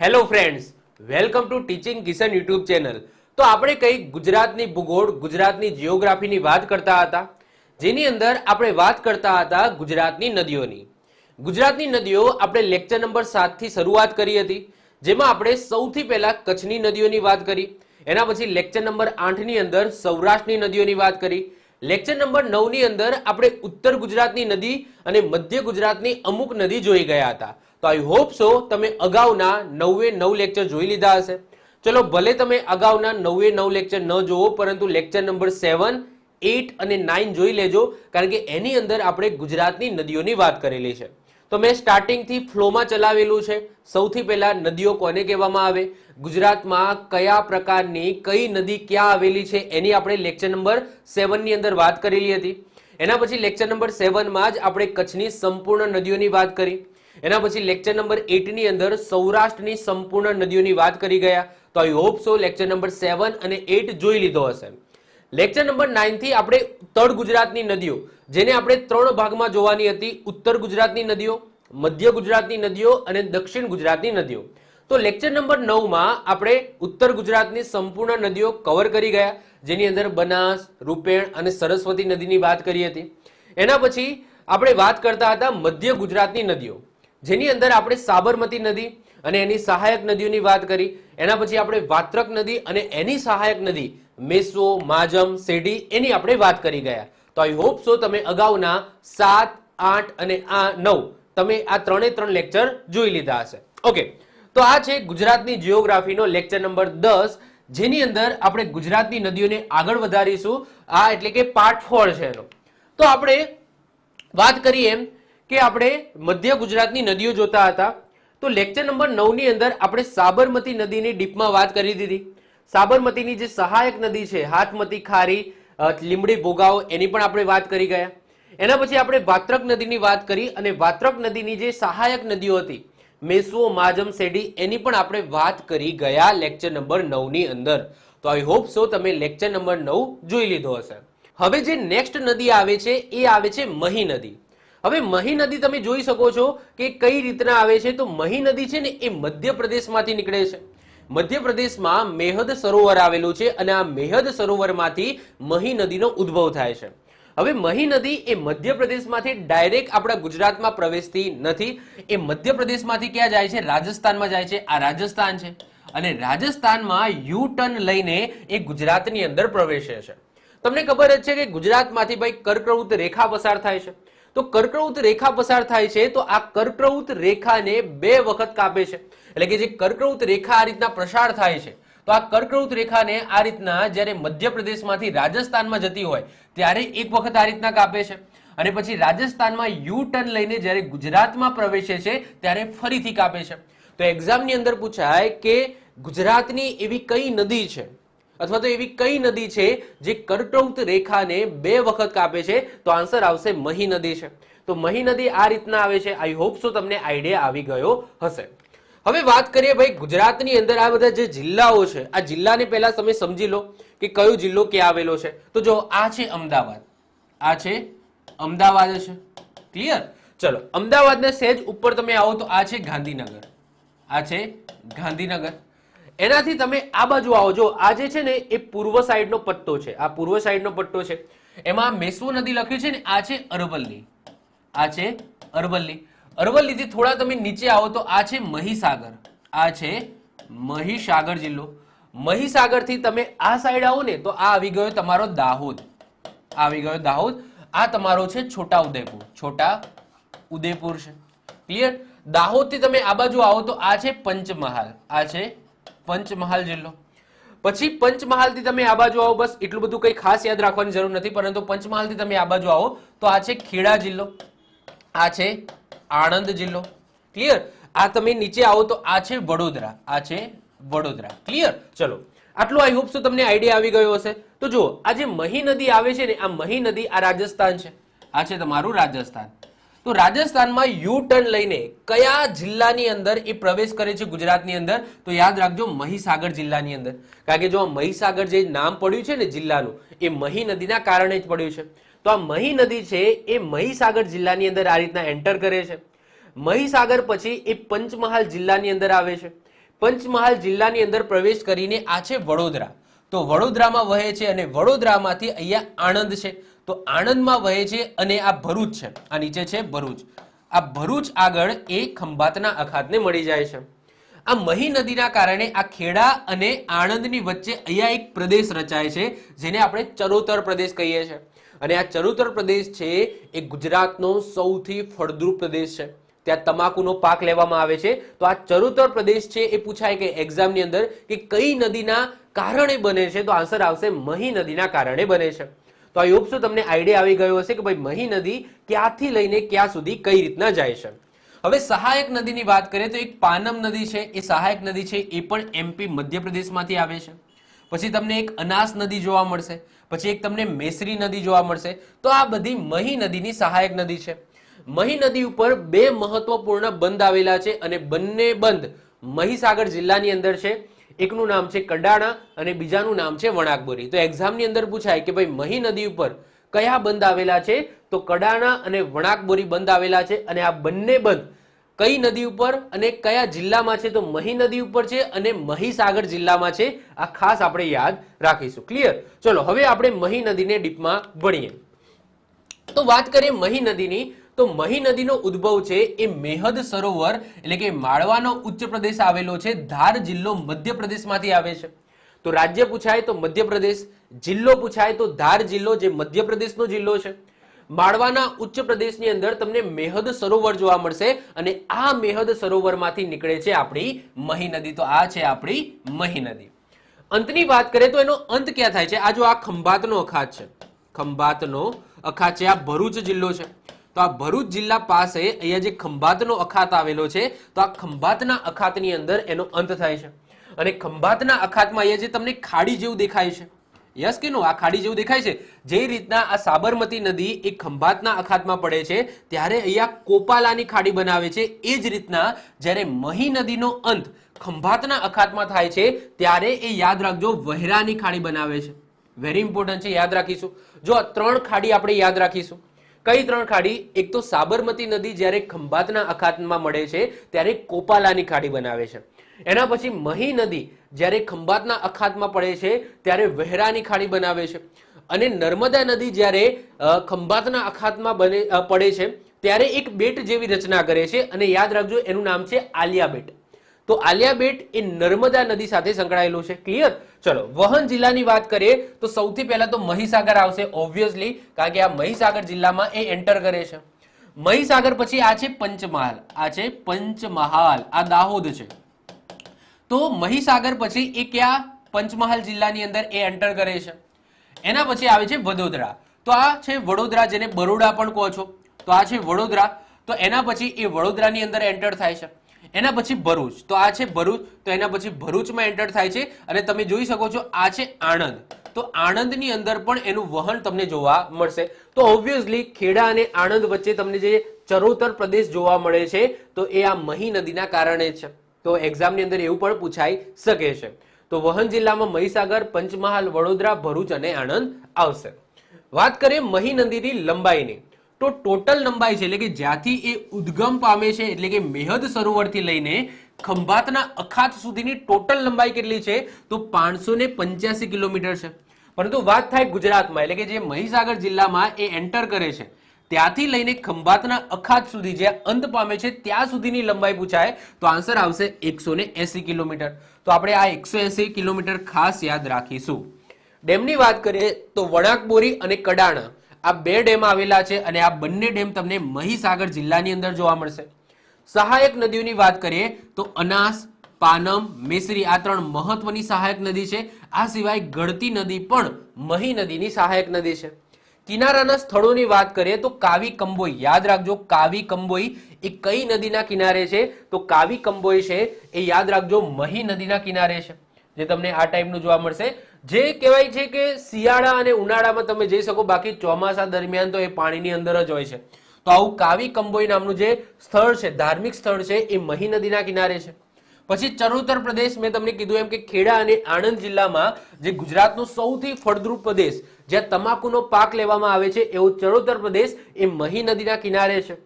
Hello friends, welcome to teaching Kishan YouTube channel. તો આપણે કઈ ગુજરાતની ભૂગોળ, ગુજરાતની જીઓગ્રાફીની વાત કરતા હતા, જેની અંદર આપણે વાત કરતા હતા ગુજરાતની નદીઓની। ગુજરાતની નદીઓ આપણે લેક્ચર નંબર 7 થી શરૂઆત કરી હતી, જેમાં આપણે સૌથી પહેલા કચ્છની નદીઓની વાત કરી। એના પછી લેક્ચર નંબર 8 ની અંદર સૌરાષ્ટ્રની નદીઓની વાત કરી। લેક્ચર નંબર 9 ની અંદર આપણે ઉત્તર ગુજરાતની નદી અને મધ્ય ગુજરાતની અમુક નદી જોઈ ગયા હતા। તો આઈ હોપ સો તમે અગાઉના 9 લેક્ચર જોઈ લીધા હશે। ચલો, ભલે તમે અગાઉના 9 લેક્ચર ન જોવો, પરંતુ લેક્ચર નંબર 7, 8 અને 9 જોઈ લેજો, કારણ કે એની અંદર આપણે ગુજરાતની નદીઓની વાત કરેલી છે। તો મેં સ્ટાર્ટિંગથી ફ્લોમાં ચલાવેલું છે। સૌથી પહેલા નદીઓ કોને કહેવામાં આવે, ગુજરાતમાં કયા પ્રકારની કઈ નદી ક્યાં આવેલી છે, એની આપણે લેક્ચર નંબર 7 ની અંદર વાત કરેલી હતી। એના પછી લેક્ચર નંબર 7 માં જ આપણે કચ્છની સંપૂર્ણ નદીઓની વાત કરી। એના પછી લેક્ચર નંબર 8 ની અંદર સૌરાષ્ટ્રની સંપૂર્ણ નદીઓની વાત કરી ગયા। તો I hope so lecture number 7 અને 8 જોઈ લીધો હશે। લેક્ચર નંબર 9 થી આપણે ઉત્તર ગુજરાતની નદીઓ, જેને આપણે 3 ભાગમાં જોવાની હતી, ઉત્તર ગુજરાતની નદીઓ, મધ્ય ગુજરાતની નદીઓ અને દક્ષિણ ગુજરાતની નદીઓ। તો લેક્ચર નંબર 9 માં આપણે ઉત્તર ગુજરાતની સંપૂર્ણ નદીઓ કવર કરી ગયા, જેની અંદર બનાસ, રૂપેણ અને સરસ્વતી નદીની વાત કરી હતી। એના પછી આપણે વાત કરતા હતા મધ્ય ગુજરાતની નદીઓ, જેની અંદર આપણે સાબરમતી નદી અને એની સહાયક નદીઓની વાત કરી। એના પછી આપણે વાત્રક નદી અને એની સહાયક નદી મેસો, માજમ, સેઢી, એની આપણે વાત કરી ગયા। તો આઈ હોપ સો તમે અગાઉના 7, 8 અને 9 તમે આ 3 લેક્ચર જોઈ લીધા હશે। ઓકે, તો આ છે ગુજરાતની જીઓગ્રાફીનો લેક્ચર નંબર 10, જેની અંદર આપણે ગુજરાતની નદીઓને આગળ વધારીશું। આ એટલે કે પાર્ટ 4 છે એનો। તો આપણે વાત કરીએ એમ કે આપણે મધ્ય ગુજરાતની નદીઓ જોતા હતા। તો લેક્ચર નંબર 9 ની અંદર આપણે સાબરમતી નદીની ડીપમાં વાત કરી દીધી। સાબરમતીની જે સહાયક નદી છે, હાથમતી, ખારી, લીંબડી, ભોગાવો, એની પણ આપણે વાત કરી ગયા। એના પછી આપણે વાત્રક નદીની વાત કરી, અને વાત્રક નદીની જે સહાયક નદીઓ હતી મેસો, માજમ, સેઢી, એની પણ આપણે વાત કરી ગયા લેક્ચર નંબર 9 ની અંદર। તો આઈ હોપ સો તમે લેક્ચર નંબર 9 જોઈ લીધો હશે। હવે જે નેક્સ્ટ નદી આવે છે એ આવે છે મહી નદી। હવે મહી નદી તમે જોઈ શકો છો કે કઈ રીતના આવે છે। તો મહી નદી છે ને એ મધ્યપ્રદેશમાંથી નીકળે છે। મધ્યપ્રદેશમાં મેહદ સરોવર આવેલું છે, અને આ મેહદ સરોવરમાંથી મહી નદીનો ઉદ્ભવ થાય છે। હવે મહી નદી એ મધ્યપ્રદેશમાંથી ડાયરેક્ટ આપણા ગુજરાતમાં પ્રવેશતી નથી। એ મધ્યપ્રદેશમાંથી ક્યાં જાય છે? રાજસ્થાનમાં જાય છે। આ રાજસ્થાન છે, અને રાજસ્થાનમાં યુ ટર્ન લઈને એ ગુજરાતની અંદર પ્રવેશે છે। તમને ખબર જ છે કે ગુજરાતમાંથી ભાઈ કર્કવૃત રેખા પસાર થાય છે। તો કર્કવૃત રેખા પસાર થાય છે, તો આ કર્કવૃત રેખાને 2 વખત કાપે છે। એટલે કે જે કર્કવૃત રેખા આ રીતના પ્રસાર થાય છે, તો આ કર્કવૃત રેખાને આ રીતના જ્યારે મધ્યપ્રદેશમાંથી રાજસ્થાનમાં જતી હોય ત્યારે એક વખત આ રીતના કાપે છે, અને પછી રાજસ્થાનમાં યુ ટર્ન લઈને જ્યારે ગુજરાતમાં પ્રવેશે છે ત્યારે ફરીથી કાપે છે। તો એક્ઝામની અંદર પૂછાય કે ગુજરાતની એવી કઈ નદી છે, અથવા તો એવી કઈ નદી છે જે કર્કવૃત રેખાને 2 વખત કાપે છે? તો આન્સર આવશે મહી નદી છે। તો મહી નદી આ રીતના આવે છે। આઈ હોપ સો તમને આઈડિયા આવી ગયો હશે। હવે વાત કરીએ ભાઈ ગુજરાતની અંદર આ બધા જે જિલ્લાઓ છે, આ જિલ્લાને પહેલા તમે સમજી લો કે કયો જિલ્લો ક્યાં આવેલો છે। તો જો આ છે અમદાવાદ, આ છે અમદાવાદ છે, ક્લિયર? ચલો, અમદાવાદને સહેજ ઉપર તમે આવો તો આ છે ગાંધીનગર, આ છે ગાંધીનગર। એનાથી તમે આ બાજુ આવો, જો આ જે છે ને એ પૂર્વ સાઈડનો પટ્ટો છે, આ પૂર્વ સાઈડનો પટ્ટો છે, એમાં મેસો નદી લખ્યું છે ને, આ છે અરવલ્લી, આ છે અરવલ્લી। અરવલ્લીથી થોડા તમે નીચે આવો તો આ છે મહીસાગર, આ છે મહીસાગર જિલ્લો। મહીસાગરથી તમે આ સાઈડ આવો ને તો આ આવી ગયો તમારો દાહોદ, આ આવી ગયો દાહોદ। આ તમારો છે છોટા ઉદેપુર, છોટા ઉદેપુર છે, ક્લિયર? દાહોદથી તમે આ બાજુ આવો તો આ છે પંચમહાલ, આ છે પંચમહાલ જિલ્લો। પછી પંચમહાલથી તમે આ બાજુ આવો, બસ એટલું બધું કંઈ ખાસ યાદ રાખવાની જરૂર નથી, પરંતુ પંચમહાલથી તમે આ બાજુ આવો તો આ છે ખેડા જિલ્લો, આ છે આણંદ જિલ્લો, ક્લિયર? આ તમે નીચે આવો તો આ છે વડોદરા, આ છે વડોદરા, ક્લિયર? ચલો, આટલું આઈ હોપ સો તમને આઈડિયા આવી ગયો હશે। તો જુઓ, આ જે મહી નદી આવે છે ને, આ મહી નદી આ રાજસ્થાન છે, આ છે તમારું રાજસ્થાન। તો રાજસ્થાનમાં યુ ટર્ન લઈને કયા જિલ્લાની અંદર એ પ્રવેશ કરે છે ગુજરાતની અંદર? તો યાદ રાખજો મહીસાગર જિલ્લાની અંદર, કારણ કે જો મહીસાગર જે નામ પડ્યું છે ને જિલ્લાનું, એ મહી નદીના કારણે જ પડ્યું છે। તો આ મહી નદી છે એ મહીસાગર જિલ્લાની અંદર આ રીતના એન્ટર કરે છે। મહીસાગર પછી એ પંચમહાલ જિલ્લાની અંદર આવે છે। પંચમહાલ જિલ્લાની અંદર પ્રવેશ કરીને આ છે વડોદરા. તો વડોદરામાં વહે છે અને વડોદરામાંથી અહીંયા આણંદ છે. તો આણંદમાં વહે છે અને આ ભરૂચ છે. આ નીચે છે ભરૂચ. આ ભરૂચ આગળ એ ખંભાતના અખાતને મળી જાય છે. આ મહી નદીના કારણે આ ખેડા અને આણંદની વચ્ચે અહીંયા એક પ્રદેશ રચાય છે જેને આપણે ચરોતર પ્રદેશ કહીએ છીએ. અને આ ચરોતર પ્રદેશ છે એ ગુજરાતનો સૌથી ફળદ્રુપ પ્રદેશ છે. ત્યાં તમાકુનો પાક લેવામાં આવે છે. તો આ ચરોતર પ્રદેશ છે એ પૂછાય કે એક્ઝામની અંદર કે કઈ નદીના કારણે બને છે, તો આન્સર આવશે મહી નદીના કારણે બને છે. તો આઈ હોપ સો તમને આઈડિયા આવી ગયો હશે કે ભાઈ મહી નદી ક્યાંથી લઈને ક્યાં સુધી કઈ રીતના જાય છે. હવે સહાયક નદીની વાત કરીએ તો એક પાનમ નદી છે. એ સહાયક નદી છે એ પણ એમપી મધ્યપ્રદેશમાંથી આવે છે. પછી તમને એક અનાસ નદી જોવા મળશે. પછી એક તમને મેસરી નદી જોવા મળશે. તો આ બધી મહી નદીની સહાયક નદી છે. મહી નદી ઉપર બે મહત્વપૂર્ણ બંધ આવેલા છે અને બંને બંધ મહીસાગર જિલ્લાની અંદર છે. એકનું નામ છે કડાણા અને બીજાનું નામ છે વણાકબોરી. તો એક્ઝામની અંદર પૂછાય કે ભાઈ મહી નદી ઉપર કયા બંધ આવેલા છે, તો કડાણા અને વણાકબોરી બંધ આવેલા છે. અને આ બંને બંધ કઈ નદી ઉપર અને કયા જિલ્લામાં છે, તો મહી નદી ઉપર છે અને મહીસાગર જિલ્લામાં છે. આ ખાસ આપણે યાદ રાખીશું. ક્લિયર? ચલો હવે આપણે મહી નદીને ડીપમાં ભણીએ. તો વાત કરીએ મહી નદીની, તો મહી નદીનો ઉદ્ભવ છે એ મેહદ સરોવર એટલે કે માળવાનો ઉચ્ચ પ્રદેશ આવેલો છે. ધાર જિલ્લો મધ્યપ્રદેશમાંથી આવે છે. તો રાજ્ય પૂછાય તો મધ્યપ્રદેશ, જિલ્લો પૂછાય તો ધાર જિલ્લો જે મધ્યપ્રદેશનો જિલ્લો છે. માળવાના ઉચ્ચ પ્રદેશની અંદર તમને મેહદ સરોવર જોવા મળશે અને આ મેહદ સરોવરમાંથી નીકળે છે આપણી મહી નદી. તો આ છે આપણી મહી નદી. અંતની વાત કરીએ તો એનો અંત ક્યાં થાય છે? આ જો આ ખંભાતનો અખાત છે, ખંભાતનો અખાત છે, આ ભરૂચ જિલ્લો છે. તો આ ભરૂચ જિલ્લા પાસે અહીંયા જે ખંભાતનો અખાત આવેલો છે, તો આ ખંભાતના અખાતની અંદર એનો અંત થાય છે. અને ખંભાતના અખાતમાં અહીંયા જે તમને ખાડી જેવું દેખાય છે, યસ કે નો? આ ખાડી જેવું દેખાય છે. જે રીતના આ સાબરમતી નદી એ ખંભાતના અખાતમાં પડે છે ત્યારે અહીંયા કોપાલાની ખાડી બનાવે છે. એ જ રીતના જ્યારે મહી નદીનો અંત ખંભાતના અખાતમાં થાય છે ત્યારે એ યાદ રાખજો વહેરાની ખાડી બનાવે છે. વેરી ઇમ્પોર્ટન્ટ છે, યાદ રાખીશું. જો આ ત્રણ ખાડી આપણે યાદ રાખીશું. કઈ ત્રણ ખાડી? એક તો સાબરમતી નદી જ્યારે ખંભાતના અખાતમાં મળે છે ત્યારે કોપાલાની ખાડી બનાવે છે. એના પછી મહી નદી જ્યારે ખંભાતના અખાતમાં પડે છે ત્યારે વહેરાની ખાડી બનાવે છે. અને નર્મદા નદી જ્યારે ખંભાતના અખાતમાં પડે છે ત્યારે એક બેટ જેવી રચના કરે છે અને યાદ રાખજો એનું નામ છે આલિયા બેટ. તો આલિયા બેટ એ નર્મદા નદી સાથે સંકળાયેલું છે. ક્લિયર? ચલો વહન જિલ્લાની વાત કરીએ તો સૌથી પહેલા તો મહીસાગર આવશે ઓબ્વિયસલી, કારણ કે આ મહીસાગર જિલ્લામાં એ એન્ટર કરે છે. મહીસાગર પછી આ છે પંચમહાલ. આ છે પંચમહાલ, આ દાહોદ છે. તો મહીસાગર પછી એ ક્યાં? પંચમહાલ જિલ્લાની અંદર એ એન્ટર કરે છે. એના પછી આવે છે વડોદરા. તો આ છે વડોદરા, જેને બરોડા પણ કહો છો. તો આ છે વડોદરા. તો એના પછી એ વડોદરાની અંદર એન્ટર થાય છે. એના પછી ભરૂચ. તો આ છે ભરૂચ. તો એના પછી ભરૂચમાં એન્ટર થાય છે અને તમે જોઈ શકો છો આ છે આણંદ. તો આણંદની અંદર પણ એનું વહન તમને જોવા મળશે. તો ઓબ્વિયસલી ખેડા અને આણંદ વચ્ચે તમને જે ચરોતર પ્રદેશ જોવા મળે છે તો એ આ મહી નદીના કારણે છે. તો એક્ઝામની અંદર એવું પણ પૂછાઈ શકે છે. તો વહન જિલ્લામાં મહીસાગર, પંચમહાલ, વડોદરા, ભરૂચ અને આણંદ આવશે. વાત કરીએ મહી નદીની લંબાઈની, તો ટોટલ લંબાઈ છે એટલે કે જ્યાંથી એ ઉદ્ગમ પામે છે એટલે કે મેહદ સરોવરથી લઈને ખંભાતના અખાત સુધીની ટોટલ લંબાઈ કેટલી છે? તો 585 કિલોમીટર છે. પરંતુ વાત થાય ગુજરાતમાં એટલે કે જે મહીસાગર જિલ્લામાં એ એન્ટર કરે છે ત્યાંથી લઈને ખંભાતના અખાત સુધી જે અંત પામે છે ત્યાં સુધીની લંબાઈ પૂછાય તો આન્સર આવશે 180 કિલોમીટર. તો આપણે આ 180 કિલોમીટર ખાસ યાદ રાખીશું. ડેમની વાત કરીએ તો વણાકબોરી અને કડાણા આ બે ડેમ આવેલા છે અને આ બંને ડેમ તમને મહીસાગર જિલ્લાની અંદર જોવા મળશે. સહાયક નદીઓની વાત કરીએ તો અનાસ, પાનમ, મેસરી આ ત્રણ મહત્વની સહાયક નદી છે. આ સિવાય ગળતી નદી પણ મહી નદીની સહાયક નદી છે. કિનારાના સ્થળોની વાત કરીએ તો કાવી કંબોઈ, યાદ રાખજો કાવી કંબોઈ એ કઈ નદીના કિનારે છે? તો કાવી કંબોઈ છે એ યાદ રાખજો મહી નદીના કિનારે છે, જે તમને આ ટાઈપનું જોવા મળશે. જે કહેવાય છે કે શિયાળા અને ઉનાળામાં તમે જઈ શકો, બાકી ચોમાસા દરમિયાન તો એ પાણીની અંદર જ હોય છે. તો આવું કાવી કંબોઈ નામનું જે સ્થળ છે, ધાર્મિક સ્થળ છે, એ મહી નદીના કિનારે છે. પછી ચરોતર પ્રદેશ, મેં તમને કીધું એમ કે ખેડા અને આણંદ જિલ્લામાં જે ગુજરાતનો સૌથી ફળદ્રુપ પ્રદેશ જ્યાં તમાકુનો પાક લેવામાં આવે છે એવો ચરોતર પ્રદેશ એ મહી નદીના કિનારે છે.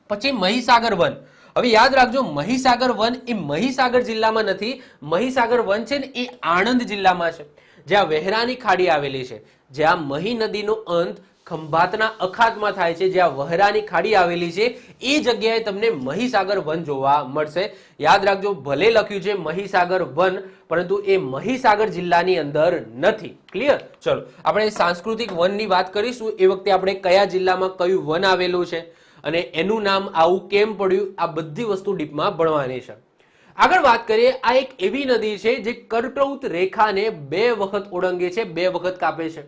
પછી મહીસાગર વન. હવે યાદ રાખજો, મહીસાગર વન એ મહીસાગર જિલ્લામાં નથી. મહીસાગર વન છે ને એ આણંદ જિલ્લામાં છે, જ્યાં વહેરાની ખાડી આવેલી છે, જ્યાં મહી નદીનો અંત ખંભાતના અખાતમાં થાય છે, જ્યાં વહેરાની ખાડી આવેલી છે, એ જગ્યાએ તમને મહીસાગર વન જોવા મળશે. યાદ રાખજો, ભલે લખ્યું છે મહીસાગર વન, પરંતુ એ મહીસાગર જિલ્લાની અંદર નથી. ક્લિયર? ચલો આપણે સાંસ્કૃતિક વનની વાત કરીશું. એ વખતે આપણે કયા જિલ્લામાં કયું વન આવેલું છે અને એનું નામ આવું કેમ પડ્યું, આ બધી વસ્તુ ડીપમાં ભણવાની છે. આગળ વાત કરીએ, આ એક એવી નદી છે જે કર્કવૃત રેખાને 2 વખત ઓળંગે છે, 2 વખત કાપે છે.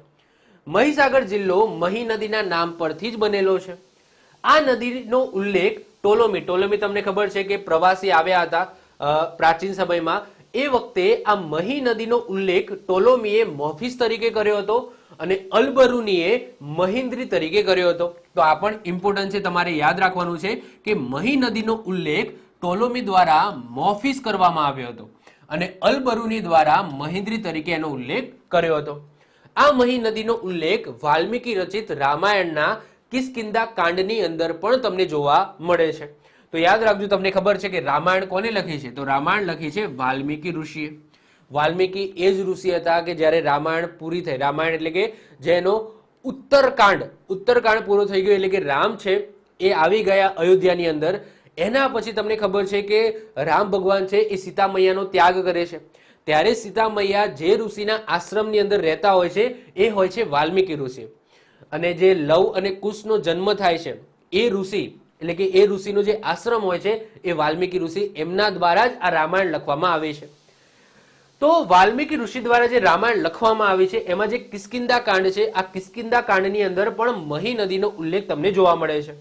મહીસાગર જિલ્લો મહી નદીના નામ પરથી જ બનેલો છે. આ નદીનો ઉલ્લેખ ટોલોમી તમને ખબર છે કે પ્રવાસી આવ્યા હતા પ્રાચીન સમયમાં, એ વખતે આ મહી નદીનો ઉલ્લેખ ટોલોમીએ મોફિસ તરીકે કર્યો હતો અને અલબરુનીએ મહિન્દ્રી તરીકે કર્યો હતો. તો આ પણ ઇમ્પોર્ટન્ટ છે, તમારે યાદ રાખવાનું છે કે મહી નદીનો ઉલ્લેખ ટોલોમી દ્વારા મોફિસ કરવામાં આવ્યો હતો અને અલબરુની દ્વારા મહિન્દ્રી તરીકે એનો ઉલ્લેખ કર્યો હતો. આ મહી નદીનો ઉલ્લેખ વાલ્મીકી રચિત રામાયણના કિષ્કિંધા કાંડની અંદર પણ તમને જોવા મળે છે. તો યાદ રાખજો, તમને ખબર છે કે રામાયણ કોને લખી છે? તો રામાયણ લખી છે વાલ્મીકી ઋષિએ. વાલ્મીકી એ જ ઋષિ હતા કે જ્યારે રામાયણ પૂરી થઈ, રામાયણ એટલે કે જેનો ઉત્તરકાંડ પૂરો થઈ ગયો, એટલે કે રામ છે એ આવી ગયા અયોધ્યાની અંદર. એના પછી તમને ખબર છે કે રામ ભગવાન છે એ સીતા મૈયાનો ત્યાગ કરે છે. ત્યારે સીતા મૈયા જે ઋષિના આશ્રમની અંદર રહેતા હોય છે એ હોય છે વાલ્મીકી ઋષિ. અને જે લવ અને કુશનો જન્મ થાય છે એ ઋષિ, એટલે કે એ ઋષિનો જે આશ્રમ હોય છે એ વાલ્મીકી ઋષિ, એમના દ્વારા જ આ રામાયણ લખવામાં આવે છે. તો વાલ્મીકી ઋષિ દ્વારા જે રામાયણ લખવામાં આવી છે એમાં જે કિષ્કિંધા કાંડ છે, આ કિષ્કિંધા કાંડની અંદર પણ મહી નદીનો ઉલ્લેખ તમને જોવા મળે છે.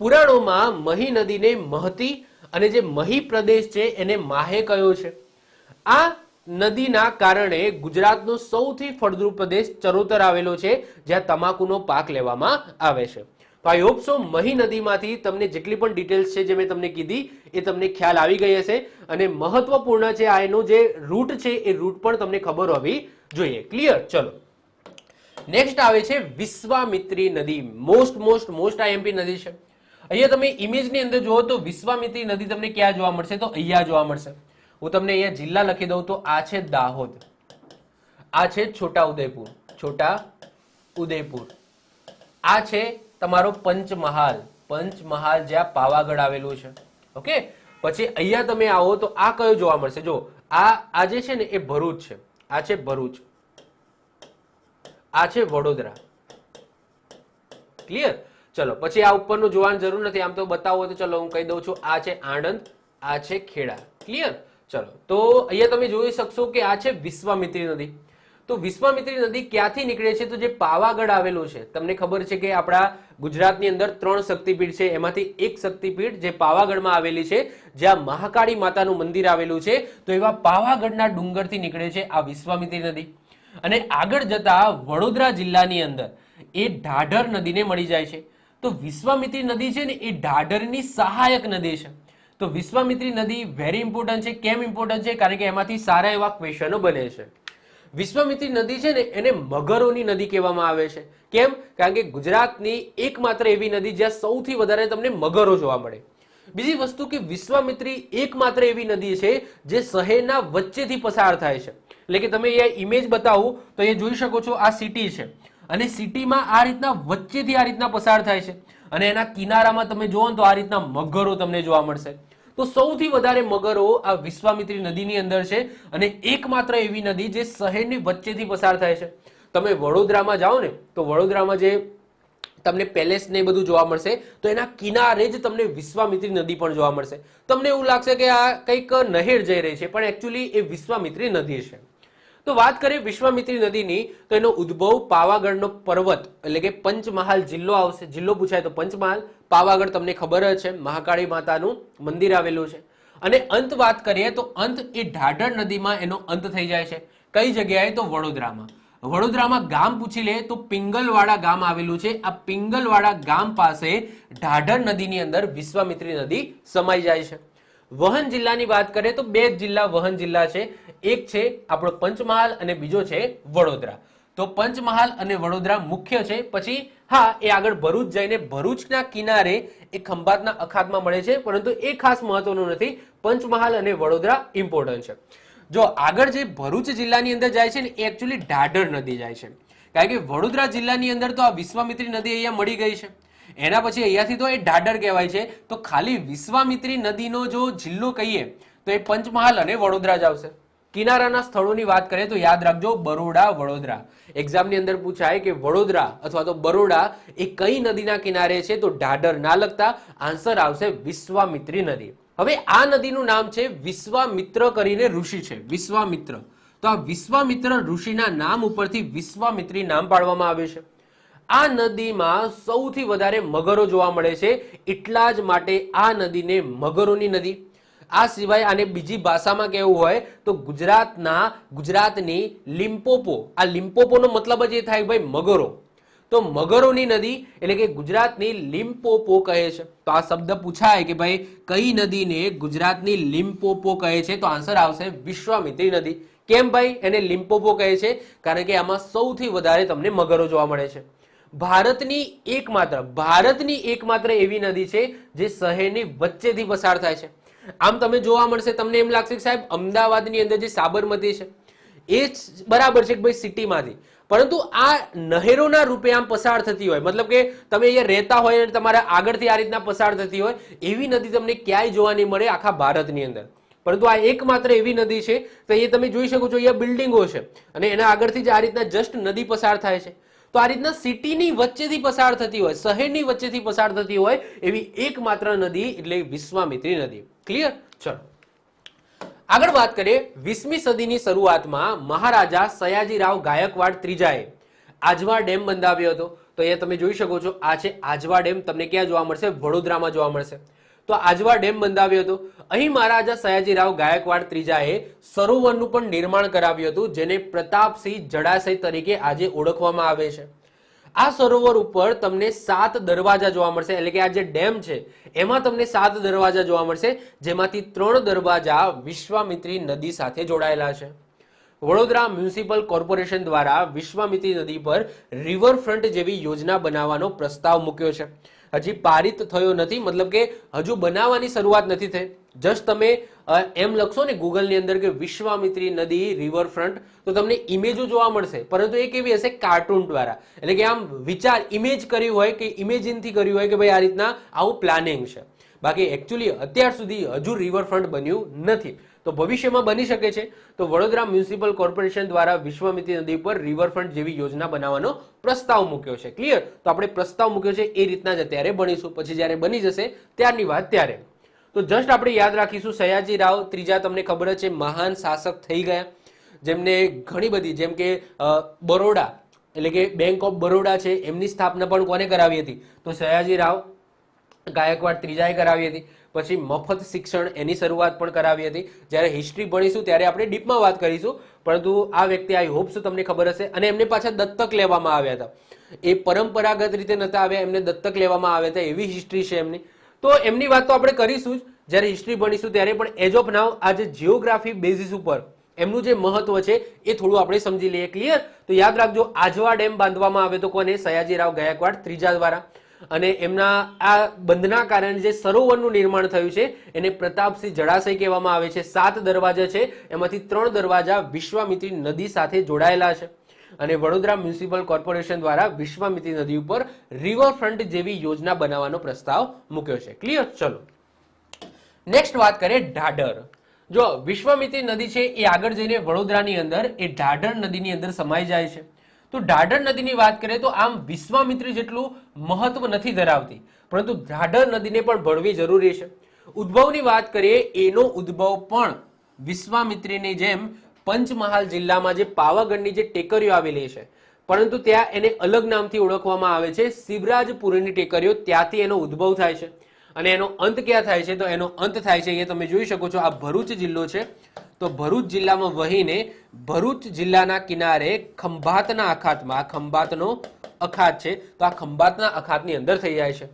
પુરાણોમાં મહી નદીને મહતી અને જે મહી પ્રદેશ છે એને માહે કહ્યો છે. આ નદીના કારણે ગુજરાતનો સૌથી ફળદ્રુપ પ્રદેશ ચરોતર આવેલો છે, જ્યાં તમાકુનો પાક લેવામાં આવે છે. તો આઈ હોપ સો મહી નદીમાંથી તમને જેટલી પણ ડિટેલ્સ છે જે મેં તમને કીધી એ તમને ખ્યાલ આવી ગઈ હશે. અને મહત્વપૂર્ણ છે, આ એનો જે રૂટ છે એ રૂટ પણ તમને ખબર હોવી જોઈએ. ક્લિયર? ચલો નેક્સ્ટ આવે છે વિશ્વામિત્રી નદી. મોસ્ટ આઈએમપી નદી છે. અહીંયા તમે ઇમેજની અંદર જુઓ તો વિશ્વામિત્રી નદી તમને ક્યાં જોવા મળશે? તો અહીંયા જોવા મળશે. હું તમને અહીંયા જિલ્લા લખી દઉં તો આ છે દાહોદ, આ છે છોટાઉદેપુર, આ છે તમારો પંચમહાલ, જ્યાં પાવાગઢ આવેલું છે. ઓકે, પછી અહીંયા તમે આવો તો આ કયો જોવા મળશે? જો આ જે છે ને એ ભરૂચ છે, આ છે ભરૂચ, આ છે વડોદરા. ક્લિયર? ચલો પછી આ ઉપરનું જોવાની જરૂર નથી, આમ તો બતાવો તો ચલો હું કહી દઉં છું. આ છે આણંદ, આ છે ખેડા. ક્લિયર? ચલો તો અહીંયા તમે જોઈ શકશો કે આ છે વિશ્વામિત્રી નદી. તો વિશ્વામિત્રી નદી ક્યાંથી નીકળે છે? તો જે પાવાગઢ આવેલું છે, તમને ખબર છે કે આપણા ગુજરાતની અંદર 3 શક્તિપીઠ છે, એમાંથી એક શક્તિપીઠ જે પાવાગઢમાં આવેલી છે, જ્યાં મહાકાળી માતાનું મંદિર આવેલું છે. તો એવા પાવાગઢના ડુંગરથી નીકળે છે આ વિશ્વામિત્રી નદી. અને આગળ જતા વડોદરા જિલ્લાની અંદર એ ઢાઢર નદીને મળી જાય છે. તો વિશ્વામિત્રી નદી છે ને એ ઢાઢરની સહાયક નદી છે. તો વિશ્વામિત્રી નદી વેરી ઇમ્પોર્ટન્ટ છે. કેમ ઇમ્પોર્ટન્ટ છે? કારણ કે એમાંથી સારા એવા ક્વેશ્ચનો બને છે. વિશ્વામિત્રી નદી છે ને એને મગરોની નદી કહેવામાં આવે છે. કેમ? કારણ કે ગુજરાતની એકમાત્ર એવી નદી જ્યાં સૌથી વધારે તમને મગરો જોવા મળે. બીજી વસ્તુ કે વિશ્વામિત્રી એકમાત્ર એવી નદી છે જે શહેરના વચ્ચેથી પસાર થાય છે. એટલે કે તમે અહીંયા ઇમેજ બતાવું તો એ જોઈ શકો છો, આ સિટી છે અને સિટીમાં આ રીતના વચ્ચેથી આ રીતના પસાર થાય છે અને એના કિનારામાં તમે જોવો તો આ રીતના મગરો તમને જોવા મળશે. તો સૌથી વધારે મગરો આ વિશ્વામિત્રી નદીની અંદર છે અને એકમાત્ર એવી નદી જે શહેરની વચ્ચેથી પસાર થાય છે. તમે વડોદરામાં જાઓ ને તો વડોદરામાં જે તમને પેલેસ ને બધું જોવા મળશે તો એના કિનારે જ તમને વિશ્વામિત્રી નદી પણ જોવા મળશે. તમને એવું લાગશે કે આ કંઈક નહેર જઈ રહી છે, પણ એકચ્યુઅલી એ વિશ્વામિત્રી નદી છે. તો વાત કરીએ વિશ્વામિત્રી નદીની તો એનો ઉદ્ભવ પાવાગઢનો પર્વત એટલે કે પંચમહાલ જિલ્લો આવશે. જિલ્લો પૂછાય તો પંચમહાલ. પાવાગઢ તમને ખબર જ છે, મહાકાળી માતાનું મંદિર આવેલું છે. અને અંત વાત કરીએ તો અંત એ ઢાઢર નદીમાં એનો અંત થઈ જાય છે. કઈ જગ્યાએ? તો વડોદરામાં. વડોદરામાં ગામ પૂછી લે તો પિંગલવાડા ગામ આવેલું છે. આ પિંગલવાડા ગામ પાસે ઢાઢર નદીની અંદર વિશ્વામિત્રી નદી સમાઈ જાય છે. વહન જિલ્લાની વાત કરીએ તો 2 જિલ્લા વહન જિલ્લા છે. એક છે આપણો પંચમહાલ અને બીજો છે વડોદરા. તો પંચમહાલ અને વડોદરા મુખ્ય છે. પછી હા, એ આગળ ભરૂચ જઈને ભરૂચના કિનારે એ ખંભાતના અખાતમાં મળે છે, પરંતુ એ ખાસ મહત્વનું નથી. પંચમહાલ અને વડોદરા ઇમ્પોર્ટન્ટ છે. જો આગળ જે ભરૂચ જિલ્લાની અંદર જાય છે ને એ એકચ્યુઅલી ઢાઢર નદી જાય છે, કારણ કે વડોદરા જિલ્લાની અંદર તો આ વિશ્વામિત્રી નદી અહીંયા મળી ગઈ છે. એના પછી અહીંયાથી તો એ ઢાઢર કહેવાય છે. તો ખાલી વિશ્વામિત્રી નદીનો જો જિલ્લો કહીએ તો એ પંચમહાલ અને વડોદરા જ આવશે. કિનારાના સ્થળોની વાત કરીએ તો યાદ રાખજો, બરોડા, વડોદરા. એક્ઝામની અંદર પૂછાય કે વડોદરા અથવા તો બરોડા એ કઈ નદીના કિનારે છે, તો ઢાઢર ના લગતા આન્સર આવશે વિશ્વામિત્રી નદી. હવે આ નદીનું નામ છે વિશ્વામિત્ર કરીને ઋષિ છે, વિશ્વામિત્ર. તો આ વિશ્વામિત્ર ઋષિના નામ ઉપરથી વિશ્વામિત્રી નામ પાડવામાં આવે છે. આ નદીમાં સૌથી વધારે મગરો જોવા મળે છે, એટલા જ માટે આ નદીને મગરોની નદી. આ સિવાય આને બીજી ભાષામાં કહેવું હોય તો ગુજરાતની લિમ્પોપો. આ લિમ્પોપોનો મતલબ જ એ થાય ભાઈ મગરો. તો મગરોની નદી એટલે કે ગુજરાતની લિમ્પોપો કહે છે. તો આ શબ્દ પૂછાય કે ભાઈ કઈ નદીને ગુજરાતની લિમ્પોપો કહે છે, તો આન્સર આવશે વિશ્વામિત્રી નદી. કેમ ભાઈ એને લિમ્પોપો કહે છે? કારણ કે આમાં સૌથી વધારે તમને મગરો જોવા મળે છે. ભારતની એકમાત્ર એવી નદી છે જે શહેરની વચ્ચેથી પસાર થાય છે. આમ તમે જોવા મળશે, તમને એમ લાગશે કે સાહેબ અમદાવાદની અંદર જે સાબરમતી છે એ બરાબર છે કે ભાઈ સિટીમાંથી, પરંતુ આ નહેરોના રૂપે આમ પસાર થતી હોય, મતલબ કે તમે અહીંયા રહેતા હોય અને તમારા આગળથી આ રીતના પસાર થતી હોય, એવી નદી તમને ક્યાંય જોવા નહીં મળે આખા ભારતની અંદર. પરંતુ આ એકમાત્ર એવી નદી છે. તો અહીંયા તમે જોઈ શકો છો, અહીંયા બિલ્ડિંગો છે અને એના આગળથી જ આ રીતના જસ્ટ નદી પસાર થાય છે. તો આ રીતના સિટીની વચ્ચેથી પસાર થતી હોય, શહેરની વચ્ચેથી પસાર થતી હોય એવી એકમાત્ર નદી એટલે વિશ્વામિત્રી નદી. ક્લિયર? ચલો આગળ વાત કરીએ. 20મી સદીની શરૂઆતમાં મહારાજા સયાજીરાવ ગાયકવાડ ત્રીજાએ આજવા ડેમ બંધાવ્યો હતો. તો અહીંયા તમે જોઈ શકો છો, આ છે આજવા ડેમ. તમને ક્યાં જોવા મળશે? વડોદરામાં જોવા મળશે. તો આજવા ડેમ બંધાવ્યો હતો. અહીં મહારાજા સયાજીરાવ ગાયકવાડ ત્રીજાએ સરોવરનું પણ નિર્માણ કરાવ્યું હતું, જેને પ્રતાપસિંહ જળાશય તરીકે આજે ઓળખવામાં આવે છે. આ સરોવર ઉપર તમને 7 દરવાજા જોવા મળશે, એટલે કે આ જે ડેમ છે એમાં તમને 7 દરવાજા જોવા મળશે, જેમાંથી 3 દરવાજા વિશ્વામિત્રી નદી સાથે જોડાયેલા છે. વડોદરા મ્યુનિસિપલ કોર્પોરેશન દ્વારા વિશ્વામિત્રી નદી પર રિવરફ્રન્ટ જેવી યોજના બનાવવાનો પ્રસ્તાવ મૂક્યો છે. હજી પારિત થયો નથી, મતલબ કે હજુ બનાવવાની શરૂઆત નથી થઈ. જસ્ટ તમે એમ લખશો ને ગૂગલની અંદર કે વિશ્વામિત્રી નદી રિવરફ્રન્ટ, તો તમને ઇમેજો જોવા મળશે, પરંતુ એ કેવી હશે? કાર્ટૂન દ્વારા. એટલે કે આમ વિચાર ઇમેજ કર્યું હોય કે ઇમેજિનથી કર્યું હોય કે ભાઈ આ રીતના આવું પ્લાનિંગ છે. બાકી એકચ્યુઅલી અત્યાર સુધી હજુ રિવરફ્રન્ટ બન્યું નથી. તો ભવિષ્યમાં બની શકે છે. તો વડોદરા મ્યુનિસિપલ કોર્પોરેશન દ્વારા વિશ્વામિત્રી નદી પર રિવરફ્રન્ટ જેવી યોજના બનાવવાનો પ્રસ્તાવ મૂક્યો છે. ક્લિયર? તો આપણે પ્રસ્તાવ મૂક્યો છે એ રીતના જ અત્યારે ભણીશું, પછી જ્યારે બની જશે ત્યારની વાત ત્યારે. તો જસ્ટ આપણે યાદ રાખીશું, સયાજીરાવ ત્રીજા તમને ખબર જ છે મહાન શાસક થઈ ગયા, જેમને ઘણી બધી, જેમ કે બરોડા એટલે કે બેંક ઓફ બરોડા છે એમની સ્થાપના પણ કોને કરાવી હતી? તો સયાજીરાવ ગાયકવાડ ત્રીજાએ કરાવી હતી. પછી મફત શિક્ષણ એની શરૂઆત પણ કરાવી હતી. જ્યારે હિસ્ટ્રી ભણીશું ત્યારે આપણે ડીપમાં વાત કરીશું, પરંતુ આ વ્યક્તિ આઈ હોપ્સ તમને ખબર હશે. અને એમને પાછા દત્તક લેવામાં આવ્યા હતા. એ પરંપરાગત રીતે નતા આવ્યા, એમને દત્તક લેવામાં આવ્યા હતા, એવી હિસ્ટ્રી છે એમની. તો એમની વાત તો આપણે કરીશું જ જ્યારે હિસ્ટ્રી ભણીશું ત્યારે, પણ એજ ઓફ નાવ આ જે જીઓગ્રાફી બેઝિસ ઉપર એમનું જે મહત્વ છે એ થોડું આપણે સમજી લઈએ. ક્લિયર? તો યાદ રાખજો, આજવા ડેમ બાંધવામાં આવ્યો તો કોને? સયાજીરાવ ગાયકવાડ ત્રીજા દ્વારા. અને એમના આ બંધના કારણે જે સરોવરનું નિર્માણ થયું છે એને પ્રતાપસિંહ જળાશય કહેવામાં આવે છે. 7 દરવાજા છે, એમાંથી 3 દરવાજા વિશ્વામિત્રી નદી સાથે જોડાયેલા છે. અને વડોદરા મ્યુનિસિપલ કોર્પોરેશન દ્વારા વિશ્વામિત્રી નદી ઉપર રિવરફ્રન્ટ જેવી યોજના બનાવવાનો પ્રસ્તાવ મૂક્યો છે. ક્લિયર? ચલો નેક્સ્ટ વાત કરીએ ઢાઢર. જો વિશ્વામિત્રી નદી છે એ આગળ જઈને વડોદરાની અંદર એ ઢાઢર નદીની અંદર સમાઈ જાય છે. તો ઢાઢર નદીની વાત કરીએ તો આમ વિશ્વામિત્રી જેટલું મહત્વ નથી ધરાવતી, પરંતુ ઢાઢર નદીને પણ ભણવી જરૂરી છે. ઉદ્ભવની વાત કરીએ, એનો ઉદ્ભવ પણ વિશ્વામિત્રીની જેમ પંચમહાલ જિલ્લામાં જે પાવાગઢની જે ટેકરીઓ આવેલી છે, પરંતુ ત્યાં એને અલગ નામથી ઓળખવામાં આવે છે, શિવરાજપુરની ટેકરીઓ. ત્યાંથી એનો ઉદ્ભવ થાય છે. અને એનો અંત ક્યાં થાય છે? તો એનો અંત થાય છે, એ તમે જોઈ શકો છો, આ ભરૂચ જિલ્લો છે. તો ભરૂચ જિલ્લામાં વહીને ભરૂચ જિલ્લાના કિનારે ખંભાતના અખાતમાં, આ ખંભાતનો અખાત છે, તો આ ખંભાતના અખાતની અંદર થઈ જાય છે.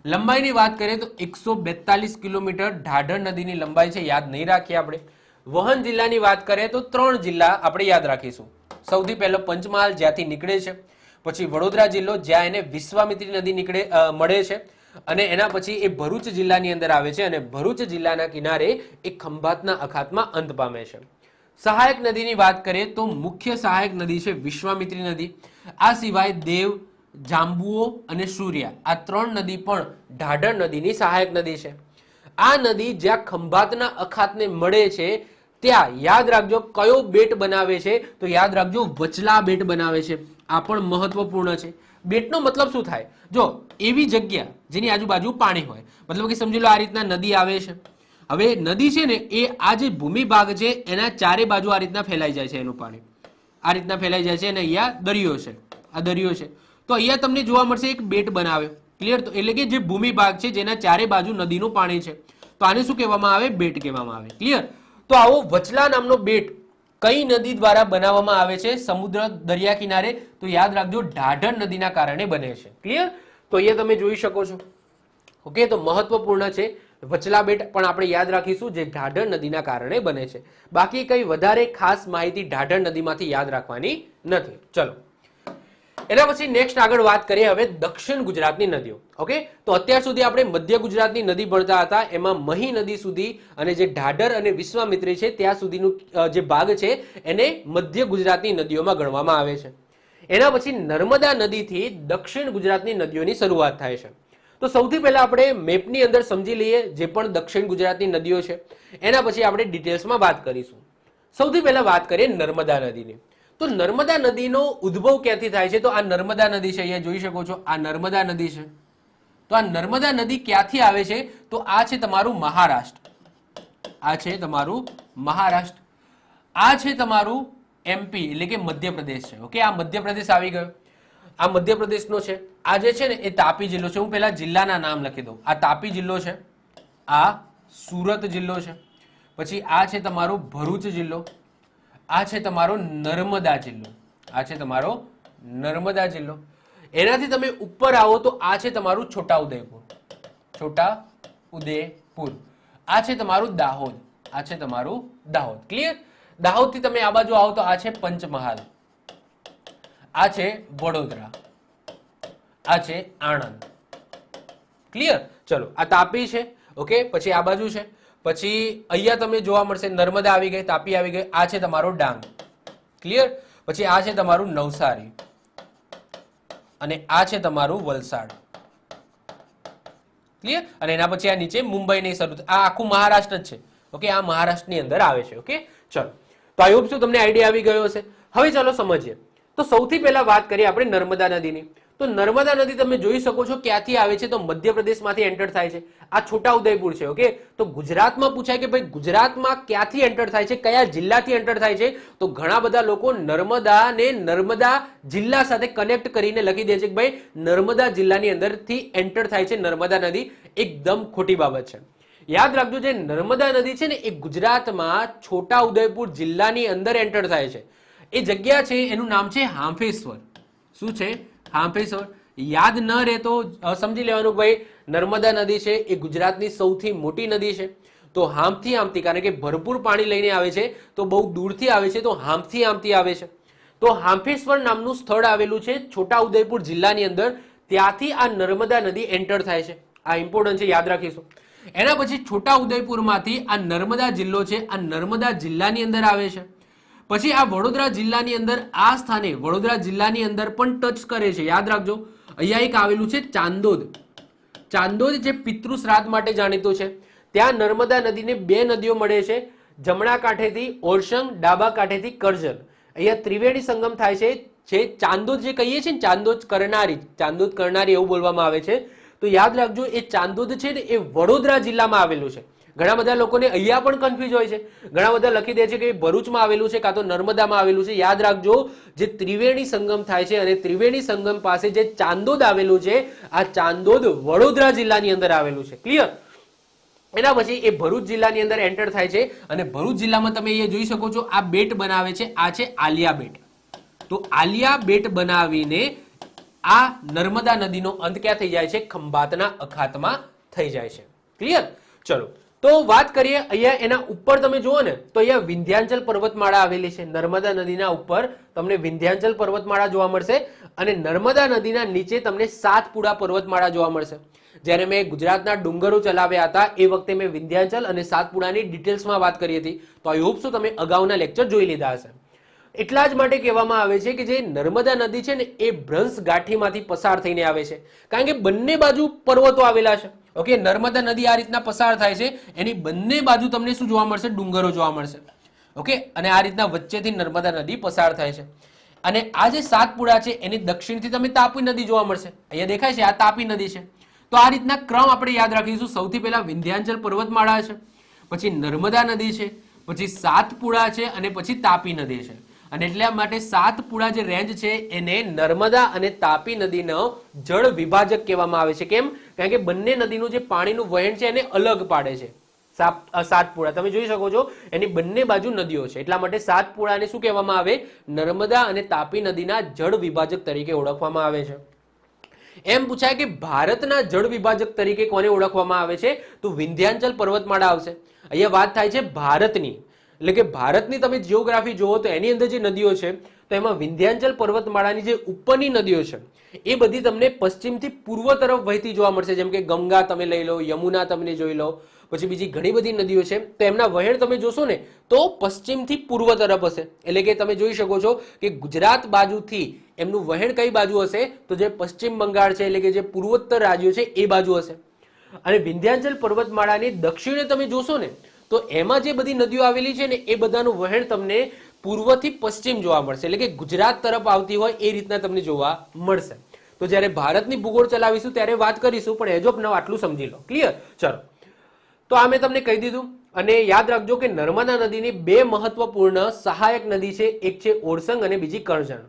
લંબાઈની વાત કરીએ તો 142 કિલોમીટર ઢાઢર નદીની લંબાઈ છે, યાદ નહીં રાખીએ આપણે. વહન જિલ્લાની વાત કરીએ તો 3 જિલ્લા આપણે યાદ રાખીશું. સૌથી પહેલો પંચમહાલ, જ્યાંથી નીકળે છે. પછી વડોદરા જિલ્લો જ્યાં એને વિશ્વામિત્રી નદી મળે છે, અને એના પછી એ ભરૂચ જિલ્લાની અંદર આવે છે, અને ભરૂચ જિલ્લાના કિનારે એ ખંભાતના અખાતમાં અંત પામે છે. સહાયક નદીની વાત કરીએ તો મુખ્ય સહાયક નદી છે વિશ્વામિત્રી નદી. આ સિવાય દેવ, જાંબુઓ અને સૂર્યા આ 3 નદી પણ ઢાઢર નદીની સહાયક નદી છે. આ નદી જ્યાં ખંભાતના અખાતને મળે છે ત્યાં યાદ રાખજો કયો બેટ બનાવે છે, તો યાદ રાખજો વચલા બેટ બનાવે છે. આ પણ મહત્વપૂર્ણ છે. બેટનો મતલબ શું થાય? જો એવી જગ્યા જેની આજુબાજુ પાણી હોય, મતલબ કે સમજી લો આ રીતના નદી આવે છે. હવે નદી છે ને એ આ જે ભૂમિ ભાગ છે એના ચારે બાજુ આ રીતના ફેલાઈ જાય છે, એનું પાણી આ રીતના ફેલાઈ જાય છે, અને અહીંયા દરિયો છે, આ દરિયો છે. તો અહીંયા તમને જોવા મળશે એક બેટ બનાવ્યો. ક્લિયર? તો એટલે કે જે ભૂમિ ભાગ છે જેના ચારે બાજુ નદીનું પાણી છે, તો આને શું કહેવામાં આવે? બેટ કહેવામાં આવે. ક્લિયર? તો આવો વચલા નામનો બેટ કઈ નદી દ્વારા બનાવવામાં આવે છે? સમુદ્ર દરિયા કિનારે. તો યાદ રાખજો ઢાઢર નદીના કારણે બને છે. ક્લિયર? તો અહીંયા તમે જોઈ શકો છો. ઓકે, તો મહત્વપૂર્ણ છે વચલા બેટ, પણ આપણે યાદ રાખીશું જે ઢાઢર નદીના કારણે બને છે. બાકી કઈ વધારે ખાસ માહિતી ઢાઢર નદીમાંથી યાદ રાખવાની નથી. ચલો એના પછી નેક્સ્ટ આગળ વાત કરીએ હવે દક્ષિણ ગુજરાતની નદીઓ. ઓકે, તો અત્યાર સુધી આપણે મધ્ય ગુજરાતની નદી ભણતા હતા, એમાં મહી નદી સુધી અને જે ઢાઢર અને વિશ્વામિત્રી છે ત્યાં સુધીનું જે ભાગ છે એને મધ્ય ગુજરાતની નદીઓમાં ગણવામાં આવે છે. એના પછી નર્મદા નદીથી દક્ષિણ ગુજરાતની નદીઓની શરૂઆત થાય છે. તો સૌથી પહેલા આપણે મેપની અંદર સમજી લઈએ જે પણ દક્ષિણ ગુજરાતની નદીઓ છે, એના પછી આપણે ડિટેલ્સમાં વાત કરીશું. સૌથી પહેલા વાત કરીએ નર્મદા નદીની. તો નર્મદા નદીનો ઉદ્ભવ ક્યાંથી થાય છે? તો આ નર્મદા નદી છે, અહીંયા જોઈ શકો છો, આ નર્મદા નદી છે. તો આ નર્મદા નદી ક્યાંથી આવે છે? તો આ છે તમારું મહારાષ્ટ્ર, આ છે તમારું મહારાષ્ટ્ર, આ છે તમારું એમપી એટલે કે મધ્યપ્રદેશ છે. ઓકે, આ મધ્યપ્રદેશ આવી ગયો, આ મધ્યપ્રદેશનો છે. આ જે છે ને એ તાપી જિલ્લો છે. હું પહેલા જિલ્લાના નામ લખી દઉં. આ તાપી જિલ્લો છે, આ સુરત જિલ્લો છે, પછી આ છે તમારો ભરૂચ જિલ્લો, આ છે તમારો નર્મદા જિલ્લો, આ છે તમારો નર્મદા જિલ્લો. એનાથી તમે ઉપર આવો તો આ છે તમારું છોટાઉદેપુર, છોટાઉદેપુર. આ છે તમારું દાહોદ, આ છે તમારું દાહોદ. ક્લિયર? દાહોદ થી તમે આ બાજુ આવો તો આ છે પંચમહાલ, આ છે વડોદરા, આ છે આણંદ. ક્લિયર? ચલો આ તાપી છે. ઓકે, પછી આ બાજુ છે, પછી અહીંયા તમે જોવા મળશે નર્મદા આવી ગઈ, તાપી આવી ગઈ, આ છે તમારો ડાંગ. ક્લિયર? પછી આ છે તમારું નવસારી, અને આ છે તમારું વલસાડ. ક્લિયર? અને એના પછી આ નીચે મુંબઈ ની શરૂ, આ આખું મહારાષ્ટ્ર જ છે. ઓકે, આ મહારાષ્ટ્રની અંદર આવે છે. ઓકે, ચલો તો આઈ હોપ શું તમને આઈડિયા આવી ગયો હશે. હવે ચાલો સમજીએ. તો સૌથી પહેલા વાત કરીએ આપણે નર્મદા નદીની. તો નર્મદા નદી તમે જોઈ શકો છો ક્યાંથી આવે છે? તો મધ્યપ્રદેશમાંથી એન્ટર થાય છે. આ છોટાઉદેપુર છે. ઓકે, તો ગુજરાતમાં પૂછાય કે ભાઈ ગુજરાતમાં ક્યાંથી એન્ટર થાય છે, કયા જિલ્લાથી એન્ટર થાય છે? તો ઘણા બધા લોકો નર્મદા ને નર્મદા જિલ્લા સાથે કનેક્ટ કરીને લખી દે છે કે ભાઈ નર્મદા જિલ્લાની અંદરથી એન્ટર થાય છે નર્મદા નદી. એકદમ ખોટી બાબત છે. યાદ રાખજો જે નર્મદા નદી છે ને એ ગુજરાતમાં છોટાઉદેપુર જિલ્લાની અંદર એન્ટર થાય છે. એ જગ્યા છે એનું નામ છે હાંફેશ્વર. શું છે? હાંફેશ્વર. યાદ ન રહે તો સમજી લેવાનું ભાઈ નર્મદા નદી છે એ ગુજરાતની સૌથી મોટી નદી છે. તો હાંફથી હાંફથી, કારણ કે ભરપૂર પાણી લઈને આવે છે તો બહુ દૂરથી આવે છે, તો હાંફથી હાંફથી આવે છે. તો હાંફેશ્વર નામનું સ્થળ આવેલું છે છોટાઉદેપુર જિલ્લાની અંદર. ત્યાંથી આ નર્મદા નદી એન્ટર થાય છે. આ ઇમ્પોર્ટન્ટ છે, યાદ રાખીશું. એના પછી છોટાઉદેપુરમાંથી આ નર્મદા જિલ્લો છે, આ નર્મદા જિલ્લાની અંદર આવે છે. પછી આ વડોદરા જિલ્લાની અંદર આ સ્થાને વડોદરા જિલ્લાની અંદર પણ ટચ કરે છે. યાદ રાખજો અહીંયા એક આવેલું છે ચાંદોદ. ચાંદોદ જે પિતૃ શ્રાદ્ધ માટે જાણીતું છે. ત્યાં નર્મદા નદીને બે નદીઓ મળે છે, જમણા કાંઠેથી ઓરસંગ, ડાબા કાંઠેથી કરજણ. અહીંયા ત્રિવેણી સંગમ થાય છે. ચાંદોદ જે કહીએ છીએ ને ચાંદોદ કરનારી, ચાંદોદ કરનારી એવું બોલવામાં આવે છે. તો યાદ રાખજો એ ચાંદોદ છે ને એ વડોદરા જિલ્લામાં આવેલું છે. ઘણા બધા લોકોને અહીંયા પણ કન્ફ્યુઝ હોય છે. ઘણા બધા લખી દે છે કે ભરૂચમાં આવેલું છે કાં તો નર્મદામાં આવેલું છે. યાદ રાખજો જે ત્રિવેણી સંગમ થાય છે અને ત્રિવેણી સંગમ પાસે જે ચાંદોદ આવેલું છે, આ ચાંદોદ વડોદરા જિલ્લાની અંદર આવેલું છે. ક્લિયર? એના પછી એ ભરૂચ જિલ્લાની અંદર એન્ટર થાય છે અને ભરૂચ જિલ્લામાં તમે અહીંયા જોઈ શકો છો આ બેટ બનાવે છે. આ છે આલિયા બેટ. તો આલિયા બેટ બનાવીને આ નર્મદા નદીનો અંત ક્યાં થઈ જાય છે? ખંભાતના અખાતમાં થઈ જાય છે. ક્લિયર? ચલો તો વાત કરીએ અહીંયા એના ઉપર તમે જુઓ ને તો અહીંયા વિંધ્યાચલ પર્વતમાળા આવેલી છે. નર્મદા નદીના ઉપર તમને વિંધ્યાચલ પર્વતમાળા જોવા મળશે અને નર્મદા નદીના નીચે તમને સાતપુડા પર્વતમાળા જોવા મળશે. જ્યારે મેં ગુજરાતના ડુંગરો ચલાવ્યા હતા એ વખતે મેં વિંધ્યાચલ અને સાતપુડાની ડિટેલ્સમાં વાત કરી હતી. તો આઈ હોપ સો તમે અગાઉના લેક્ચર જોઈ લીધા હશે. એટલા જ માટે કહેવામાં આવે છે કે જે નર્મદા નદી છે ને એ ભ્રંશ ગાંઠીમાંથી પસાર થઈને આવે છે, કારણ કે બંને બાજુ પર્વતો આવેલા છે. ઓકે, નર્મદા નદી આ રીતના પસાર થાય છે, એની બંને બાજુ તમને શું જોવા મળશે? ડુંગરો જોવા મળશે. ઓકે, અને આ રીતના વચ્ચેથી નર્મદા નદી પસાર થાય છે. અને આ જે સાતપુડા છે એની દક્ષિણથી તમે તાપી નદી જોવા મળશે. અહીંયા દેખાય છે, આ તાપી નદી છે. તો આ રીતના ક્રમ આપણે યાદ રાખીશું. સૌથી પહેલા વિંધ્યાચલ પર્વતમાળા છે, પછી નર્મદા નદી છે, પછી સાતપુડા છે અને પછી તાપી નદી છે. અને એટલા માટે સાતપુડા જે રેન્જ છે એને નર્મદા અને તાપી નદીનો જળ વિભાજક કહેવામાં આવે છે. કેમ? કારણ કે બંને નદીનું જે પાણીનું વહેણ છે એને અલગ પાડે છે. સાતપુડા તમે જોઈ શકો છો, એની બંને બાજુ નદીઓ છે, એટલા માટે સાતપુડાને શું કહેવામાં આવે? નર્મદા અને તાપી નદીના જળ વિભાજક તરીકે ઓળખવામાં આવે છે. એમ પૂછાય કે ભારતના જળ વિભાજક તરીકે કોને ઓળખવામાં આવે છે? તો વિંધ્યાચલ પર્વતમાળા આવશે. અહીંયા વાત થાય છે ભારતની, એટલે કે ભારતની તમે જીઓગ્રાફી જુઓ તો એની અંદર જે નદીઓ છે તો એમાં વિંધ્યાચલ પર્વતમાળાની જે ઉપરની નદીઓ છે એ બધી તમને પશ્ચિમથી પૂર્વ તરફ વહેતી જોવા મળશે. જેમ કે ગંગા તમે લઈ લો, યમુના તમને જોઈ લો, પછી બીજી ઘણી બધી નદીઓ છે. તો એમના વહેણ તમે જોશો ને તો પશ્ચિમથી પૂર્વ તરફ હશે. એટલે કે તમે જોઈ શકો છો કે ગુજરાત બાજુથી એમનું વહેણ કઈ બાજુ હશે? તો જે પશ્ચિમ બંગાળ છે એટલે કે જે પૂર્વોત્તર રાજ્યો છે એ બાજુ હશે. અને વિંધ્યાચલ પર્વતમાળાની દક્ષિણે તમે જોશો ને તો એમાં જે બધી નદીઓ આવેલી છે ને એ બધાનું વહેણ તમને પૂર્વથી પશ્ચિમ જોવા મળશે. એટલે કે ગુજરાત તરફ આવતી હોય એ રીતના તમને જોવા મળશે. તો જ્યારે ભારતની ભૂગોળ ચલાવીશું ત્યારે વાત કરીશું, પણ એજ ઓફ નાઉ આટલું સમજી લો. ક્લિયર? ચલો, તો આ મેં તમને કહી દીધું. અને યાદ રાખજો કે નર્મદા નદીની બે મહત્વપૂર્ણ સહાયક નદી છે, એક છે ઓરસંગ અને બીજી કરજણ.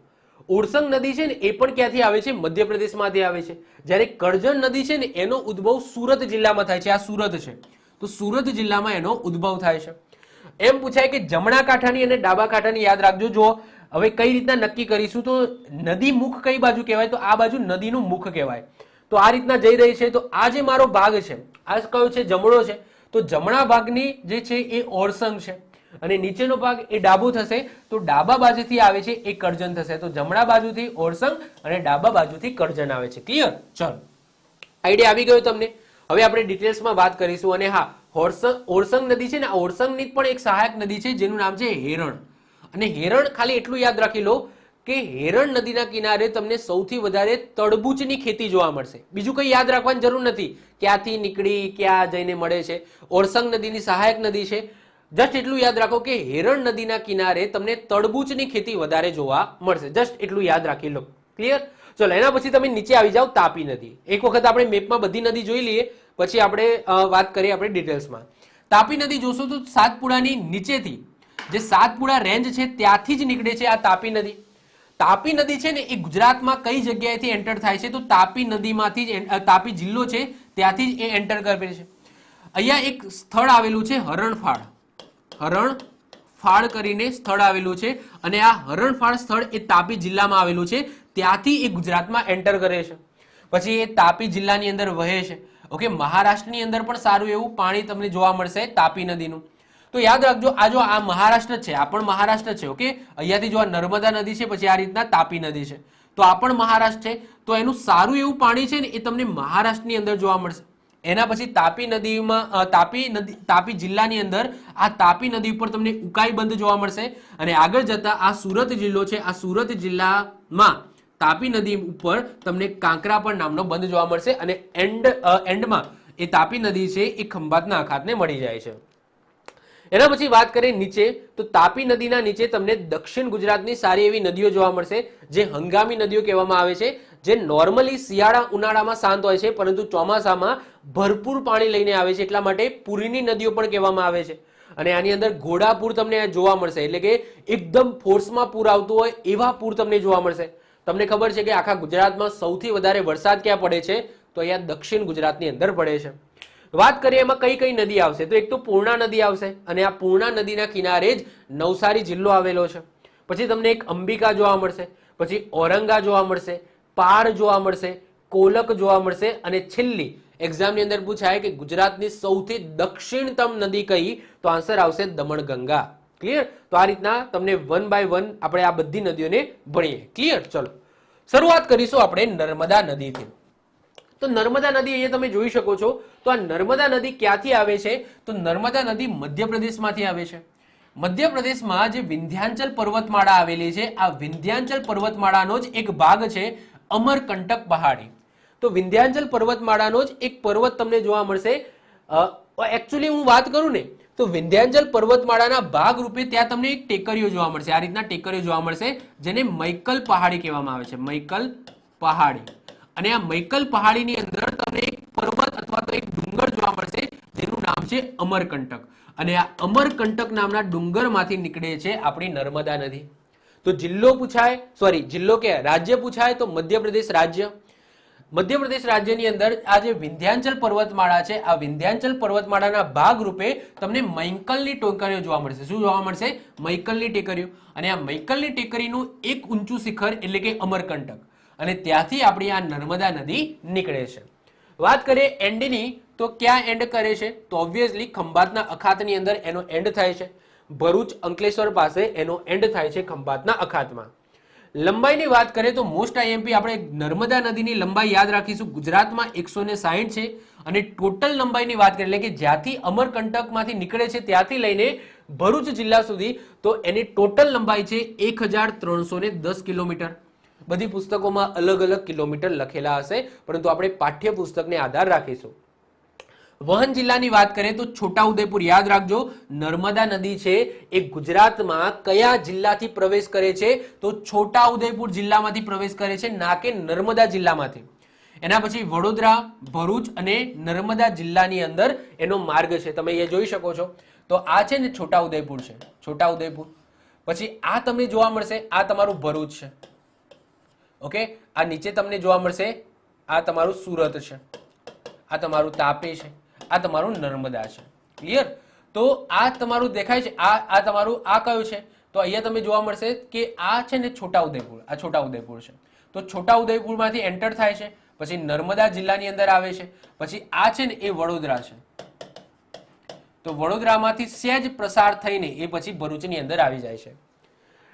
ઓરસંગ નદી છે ને એ પણ ક્યાંથી આવે છે? મધ્યપ્રદેશમાંથી આવે છે. જ્યારે કરજણ નદી છે ને એનો ઉદ્ભવ સુરત જિલ્લામાં થાય છે. આ સુરત છે, તો સુરત જિલ્લામાં એનો ઉદ્ભવ થાય છે. એમ પૂછાય કે જમણા કાંઠાની અને ડાબા કાંઠાની યાદ રાખજો. જો હવે કઈ રીતના નક્કી કરીશું તો નદી મુખ કઈ બાજુ કહેવાય? તો આ બાજુ નદીનું મુખ કહેવાય. તો આ રીતના જઈ રહી છે. તો આ જે મારો ભાગ છે આ કયો છે? જમણો છે. તો જમણા ભાગની જે છે એ ઓરસંગ છે અને નીચેનો ભાગ એ ડાબો થશે. તો ડાબા બાજુથી આવે છે એ કરજણ થશે. તો જમણા બાજુથી ઓરસંગ અને ડાબા બાજુથી કરજણ આવે છે. ક્લિયર? ચલો, આઈડિયા આવી ગયો તમને? હવે આપણે ડિટેલ્સમાં વાત કરીશું. અને હા, ઓરસંગ નદી છે ને, આ ઓરસંગની પણ એક સહાયક નદી છે જેનું નામ છે હેરણ. અને હેરણ ખાલી એટલું યાદ રાખી લો કે હેરણ નદીના કિનારે તમને સૌથી વધારે તરબૂચની ખેતી જોવા મળશે. બીજું કંઈ યાદ રાખવાની જરૂર નથી, ક્યાંથી નીકળી ક્યાં જઈને મળે છે. ઓરસંગ નદીની સહાયક નદી છે. જસ્ટ એટલું યાદ રાખો કે હેરણ નદીના કિનારે તમને તરબૂચની ખેતી વધારે જોવા મળશે. જસ્ટ એટલું યાદ રાખી લો. ક્લિયર? ચલો, એના પછી તમે નીચે આવી જાઓ તાપી નદી. એક વખત આપણે મેપમાં બધી નદી જોઈ લઈએ, પછી આપણે વાત કરીએ આપણે ડિટેલ્સમાં. તાપી નદી જોશો તો સાતપુડાની નીચેથી જે સાતપુડા રેન્જ છે ત્યાંથી જ નીકળે છે આ તાપી નદી. તાપી નદી છે ને એ ગુજરાતમાં કઈ જગ્યાએથી એન્ટર થાય છે? તો તાપી નદીમાંથી જ, તાપી જિલ્લો છે ત્યાંથી જ એ એન્ટર કરે છે. અહીંયા એક સ્થળ આવેલું છે હરણફાળ. હરણફાળ કરીને સ્થળ આવેલું છે અને આ હરણફાળ સ્થળ એ તાપી જિલ્લામાં આવેલું છે. ત્યાંથી એ ગુજરાતમાં એન્ટર કરે છે. પછી એ તાપી જિલ્લાની અંદર વહે છે. ઓકે, મહારાષ્ટ્રની અંદર પણ સારું એવું પાણી તમને જોવા મળશે તાપી નદીનું. તો યાદ રાખજો, આ જો આ મહારાષ્ટ્ર છે, આ પણ મહારાષ્ટ્ર છે. ઓકે, અહીંયાથી જો આ નર્મદા નદી છે, પછી આ રીતના તાપી નદી છે, તો આ પણ મહારાષ્ટ્ર છે. તો એનું સારું એવું પાણી છે ને એ તમને મહારાષ્ટ્રની અંદર જોવા મળશે. એના પછી તાપી નદીમાં તાપી જિલ્લાની અંદર આ તાપી નદી ઉપર તમને ઉકાઈ બંધ જોવા મળશે. અને આગળ જતા આ સુરત જિલ્લો છે, આ સુરત જિલ્લામાં તાપી નદી ઉપર તમને કાંકરાપર નામનો બંધ જોવા મળશે. અને એન્ડમાં એ તાપી નદી છે એ ખંભાતના અખાતને મળી જાય છે. એના પછી વાત કરીએ નીચે, તો તાપી નદીના નીચે તમને દક્ષિણ ગુજરાતની સારી એવી નદીઓ જોવા મળશે જે હંગામી નદીઓ કહેવામાં આવે છે, જે નોર્મલી શિયાળા ઉનાળામાં શાંત હોય છે પરંતુ ચોમાસામાં ભરપૂર પાણી લઈને આવે છે. એટલા માટે પૂરની નદીઓ પણ કહેવામાં આવે છે. અને આની અંદર ઘોડાપૂર તમને જોવા મળશે, એટલે કે એકદમ ફોર્સમાં પૂર આવતું હોય એવા પૂર તમને જોવા મળશે. તમને ખબર છે કે આખા ગુજરાતમાં સૌથી વધારે વરસાદ ક્યાં પડે છે? તો અહીંયા દક્ષિણ ગુજરાતની અંદર પડે છે. વાત કરીએ એમાં કઈ કઈ નદી આવશે, તો એક તો પૂર્ણા નદી આવશે અને આ પૂર્ણા નદીના કિનારે જ નવસારી જિલ્લો આવેલો છે. પછી તમને એક અંબિકા જોવા મળશે, પછી ઔરંગા જોવા મળશે, પાર જોવા મળશે, કોલક જોવા મળશે અને છેલ્લી એક્ઝામની અંદર પૂછાય કે ગુજરાતની સૌથી દક્ષિણતમ નદી કઈ, તો આન્સર આવશે દમણગંગા. ક્લિયર? તો આ રીતના તમને 1 બાય 1 આપણે આ બધી નદીઓને ભણીએ. ક્લિયર? ચલો શરૂઆત કરીશું આપણે નર્મદા નદીથી. તો નર્મદા નદી અહીંયા તમે જોઈ શકો છો. તો આ નર્મદા નદી ક્યાંથી આવે છે? તો નર્મદા નદી મધ્યપ્રદેશમાંથી આવે છે. મધ્યપ્રદેશમાં જે વિંધ્યાચલ પર્વતમાળા આવેલી છે, આ વિંધ્યાચલ પર્વતમાળાનો જ એક ભાગ છે અમરકંટક પહાડી. તો વિંધ્યાચલ પર્વતમાળાનો જ એક પર્વત તમને જોવા મળશે. એકચ્યુઅલી હું વાત કરું ને તો વિંધ્યાચલ પર્વતમાળાના ભાગ રૂપે ત્યાં તમને એક ટેકરીઓ જોવા મળશે. આ રીતના ટેકરીઓ જોવા મળશે જેને મૈકલ પહાડી કહેવામાં આવે છે. મૈકલ પહાડી. અને આ મૈકલ પહાડીની અંદર તમને એક પર્વત અથવા તો એક ડુંગર જોવા મળશે જેનું નામ છે અમરકંટક. અને આ અમરકંટક નામના ડુંગરમાંથી નીકળે છે આપણી નર્મદા નદી. તો જિલ્લો પૂછાય, સોરી જિલ્લો કે રાજ્ય પૂછાય તો મધ્યપ્રદેશ રાજ્ય. મધ્યપ્રદેશ રાજ્યની અંદર આ જે વિંધ્યાચલ પર્વતમાળા છે, આ વિંધ્યાચલ પર્વતમાળાના ભાગ રૂપે તમને મૈકલની ટેકરીઓ જોવા મળશે. શું જોવા મળશે? મૈકલની ટેકરીઓ. અને આ મૈકલની ટેકરીનું એક ઊંચું શિખર એટલે કે અમરકંટક. અને ત્યાંથી આપણી આ નર્મદા નદી નીકળે છે. વાત કરીએ એન્ડની, તો ક્યાં એન્ડ કરે છે? તો ઓબ્વિયસલી ખંભાતના અખાતની અંદર એનો એન્ડ થાય છે. ભરૂચ અંકલેશ્વર પાસે એનો એન્ડ થાય છે ખંભાતના અખાતમાં. લંબાઈની વાત કરીએ તો મોસ્ટ આઈએમપી આપણે નર્મદા નદીની લંબાઈ યાદ રાખીશું. ગુજરાતમાં 160 છે. અને ટોટલ લંબાઈની વાત કરીએ એટલે કે જ્યાંથી અમરકંટકમાંથી નીકળે છે ત્યાંથી લઈને ભરૂચ જિલ્લા સુધી તો એની ટોટલ લંબાઈ છે 1310 કિલોમીટર. બધી પુસ્તકોમાં અલગ અલગ કિલોમીટર લખેલા હશે, પરંતુ આપણે પાઠ્યપુસ્તકને આધાર રાખીશું. વહન જિલ્લાની વાત કરીએ તો છોટાઉદેપુર. યાદ રાખજો, નર્મદા નદી છે એ ગુજરાતમાં કયા જિલ્લાથી પ્રવેશ કરે છે? તો છોટાઉદેપુર જિલ્લામાંથી પ્રવેશ કરે છે, ના કે નર્મદા જિલ્લામાંથી. એના પછી વડોદરા, ભરૂચ અને નર્મદા જિલ્લાની અંદર એનો માર્ગ છે. તમે એ જોઈ શકો છો. તો આ છે ને છોટાઉદેપુર છે, છોટાઉદેપુર. પછી આ તમને જોવા મળશે, આ તમારું ભરૂચ છે. ઓકે, આ નીચે તમને જોવા મળશે, આ તમારું સુરત છે, આ તમારું તાપી છે, આ તમારું નર્મદા છે. ક્લિયર? તો આ તમારું દેખાય છે, આ તમારું આ કયું છે? તો અહીંયા તમે જોવા મળશે કે આ છે ને છોટાઉદેપુર. આ છોટાઉદેપુર છે. તો છોટાઉદેપુરમાંથી એન્ટર થાય છે, પછી નર્મદા જિલ્લાની અંદર આવે છે. પછી આ છે ને એ વડોદરા છે. તો વડોદરામાંથી સહેજ પ્રસાર થઈને એ પછી ભરૂચની અંદર આવી જાય છે.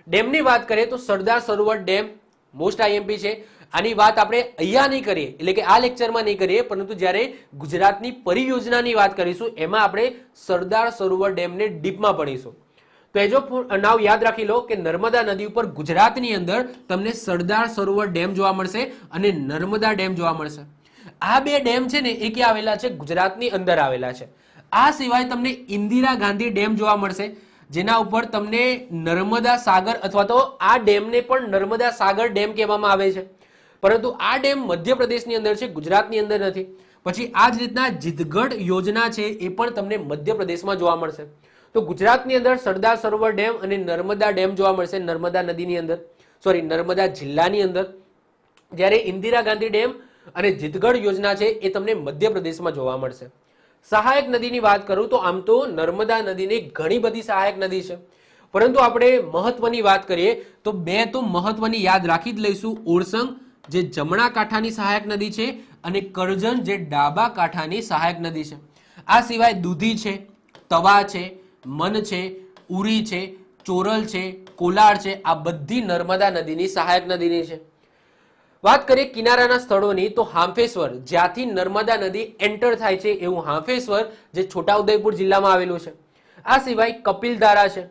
ડેમની વાત કરીએ તો Sardar Sarovar dam most IMP છે. આની વાત આપણે અહીંયા નહીં કરીએ, એટલે કે આ લેક્ચરમાં નહીં કરીએ, પરંતુ જ્યારે ગુજરાતની પરિયોજનાની વાત કરીશું એમાં આપણે સરદાર સરોવર ડેમને ડીપમાં ભણીશું. તો એ જો નામ યાદ રાખી લો કે નર્મદા નદી ઉપર ગુજરાતની અંદર તમને સરદાર સરોવર ડેમ જોવા મળશે અને નર્મદા ડેમ જોવા મળશે. આ બે ડેમ છે ને એ ક્યાં આવેલા છે? ગુજરાતની અંદર આવેલા છે. આ સિવાય તમને ઇન્દિરા ગાંધી ડેમ જોવા મળશે, જેના ઉપર તમને નર્મદા સાગર અથવા તો આ ડેમને પણ નર્મદા સાગર ડેમ કહેવામાં આવે છે. પરંતુ આ ડેમ મધ્યપ્રદેશની અંદર છે, ગુજરાતની અંદર નથી. પછી આ જ રીતના જીતગઢ યોજના છે એ પણ તમને મધ્યપ્રદેશમાં જોવા મળશે. તો ગુજરાતની અંદર સરદાર સરોવર ડેમ અને નર્મદા ડેમ જોવા મળશે નર્મદા નદીની અંદર, સોરી નર્મદા જિલ્લાની અંદર. જ્યારે ઇન્દિરા ગાંધી ડેમ અને જીતગઢ યોજના છે એ તમને મધ્યપ્રદેશમાં જોવા મળશે. સહાયક નદીની વાત કરું તો આમ તો નર્મદા નદીની ઘણી બધી સહાયક નદી છે, પરંતુ આપણે મહત્વની વાત કરીએ તો બે તો મહત્વની યાદ રાખી જ લઈશું. ઓરસંગ જે જમણા કાંઠાની સહાયક નદી છે અને કરજણ જે ડાબા કાંઠાની સહાયક નદી છે. આ સિવાય દૂધી છે, તવા છે, મન છે, ઉરી છે, ચોરલ છે, કોલાર છે, આ બધી નર્મદા નદીની સહાયક નદીની છે. વાત કરીએ કિનારાના સ્થળોની તો હાંફેશ્વર, જ્યાંથી નર્મદા નદી એન્ટર થાય છે એવું હાંફેશ્વર જે છોટાઉદેપુર જિલ્લામાં આવેલું છે. આ સિવાય કપિલધારા છે,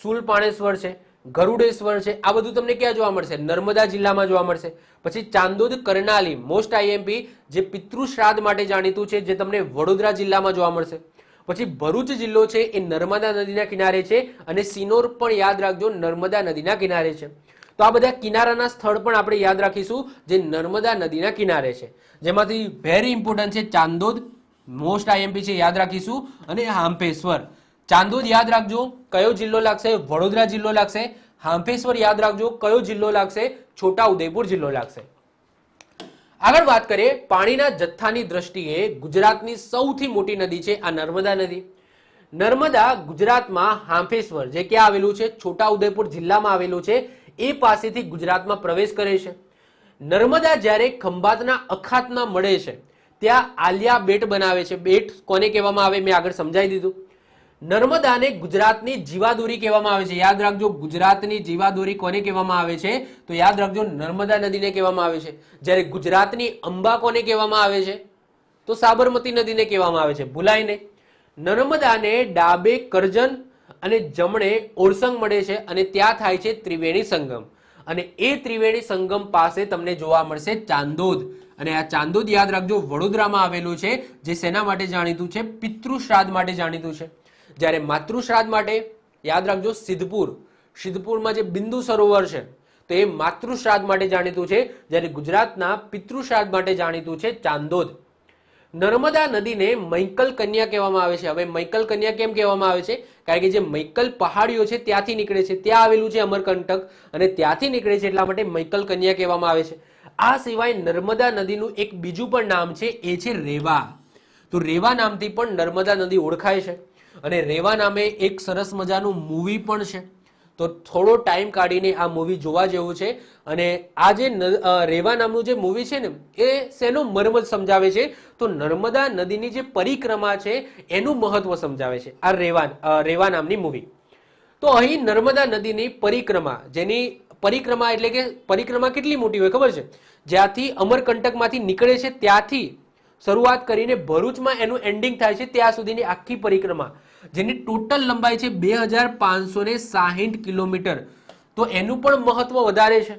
સુલપાણેશ્વર છે, ગરુડેશ્વર છે, આ બધું તમને ક્યાં જોવા મળશે? નર્મદા જિલ્લામાં જોવા મળશે. પછી ચાંદોદ કરનાલી મોસ્ટ આઈએમપી જે પિતૃ શ્રાદ્ધ માટે જાણીતું છે, જે તમને વડોદરા જિલ્લામાં જોવા મળશે. પછી ભરૂચ જિલ્લો છે એ નર્મદા નદીના કિનારે છે અને સિનોર પણ યાદ રાખજો નર્મદા નદીના કિનારે છે. તો આ બધા કિનારાના સ્થળ પણ આપણે યાદ રાખીશું જે નર્મદા નદીના કિનારે છે, જેમાંથી વેરી ઇમ્પોર્ટન્ટ છે ચાંદોદ, મોસ્ટ આઈએમપી છે, યાદ રાખીશું. અને હાંફેશ્વર, ચાંદોદ યાદ રાખજો કયો જિલ્લો લાગશે? વડોદરા જિલ્લો લાગશે. હાંફેશ્વર યાદ રાખજો કયો જિલ્લો લાગશે? છોટાઉદેપુર જિલ્લો લાગશે. આગળ વાત કરીએ પાણીના જથ્થાની દ્રષ્ટિએ ગુજરાતની સૌથી મોટી નદી છે આ નર્મદા નદી. નર્મદા ગુજરાતમાં હાંફેશ્વર જે ક્યાં આવેલું છે? છોટાઉદેપુર જિલ્લામાં આવેલું છે. એ પાસેથી ગુજરાતમાં પ્રવેશ કરે છે. નર્મદા જ્યારે ખંભાતના અખાતમાં મળે છે ત્યાં આલિયા બેટ બનાવે છે. બેટ કોને કહેવામાં આવે મેં આગળ સમજાવી દીધું. નર્મદાને ગુજરાતની જીવાદોરી કહેવામાં આવે છે. યાદ રાખજો, ગુજરાતની જીવાદોરી કોને કહેવામાં આવે છે? તો યાદ રાખજો, નર્મદા નદીને કહેવામાં આવે છે. જ્યારે ગુજરાતની અંબા કોને કહેવામાં આવે છે? તો સાબરમતી નદીને કહેવામાં આવે છે. ભૂલાય નહીં. નર્મદાને ડાબે કરજણ અને જમણે ઓરસંગ મળે છે અને ત્યાં થાય છે ત્રિવેણી સંગમ. અને એ ત્રિવેણી સંગમ પાસે તમને જોવા મળશે ચાંદોદ. અને આ ચાંદોદ યાદ રાખજો વડોદરામાં આવેલું છે, જે શેના માટે જાણીતું છે? પિતૃ શ્રાદ્ધ માટે જાણીતું છે. જ્યારે માતૃ શ્રાદ્ધ માટે યાદ રાખજો સિદ્ધપુર. સિદ્ધપુરમાં જે બિંદુ સરોવર છે તો એ માતૃ શ્રાદ્ધ માટે જાણીતું છે, જ્યારે ગુજરાતના પિતૃ શ્રાદ્ધ માટે જાણીતું છે ચાંદોદ. નર્મદા નદીને મૈકલ કન્યા કહેવામાં આવે છે. હવે મૈકલ કન્યા કેમ કહેવામાં આવે છે? કારણ કે જે મૈકલ પહાડીઓ છે ત્યાંથી નીકળે છે, ત્યાં આવેલું છે અમરકંટક અને ત્યાંથી નીકળે છે, એટલા માટે મૈકલ કન્યા કહેવામાં આવે છે. આ સિવાય નર્મદા નદીનું એક બીજું પણ નામ છે, એ છે રેવા. તો રેવા નામથી પણ નર્મદા નદી ઓળખાય છે. અને રેવા નામે એક સરસ મજાનું મૂવી પણ છે. તો થોડો ટાઈમ કાઢીને આ મૂવી જોવા જેવું છે. અને આ જે રેવા નામનું જે મૂવી છે ને એ શેનો મર્મ સમજાવે છે? તો નર્મદા નદીની જે પરિક્રમા છે એનું મહત્વ સમજાવે છે આ રેવા નામની મૂવી. તો અહીં નર્મદા નદીની પરિક્રમા, જેની પરિક્રમા એટલે કે પરિક્રમા કેટલી મોટી હોય ખબર છે? જ્યાંથી અમરકંટકમાંથી નીકળે છે ત્યાંથી શરૂઆત કરીને ભરૂચમાં એનું એન્ડિંગ થાય છે ત્યાં સુધીની આખી પરિક્રમા, જેની ટોટલ લંબાઈ છે 2560 કિલોમીટર. તો એનું પણ મહત્વ વધારે છે,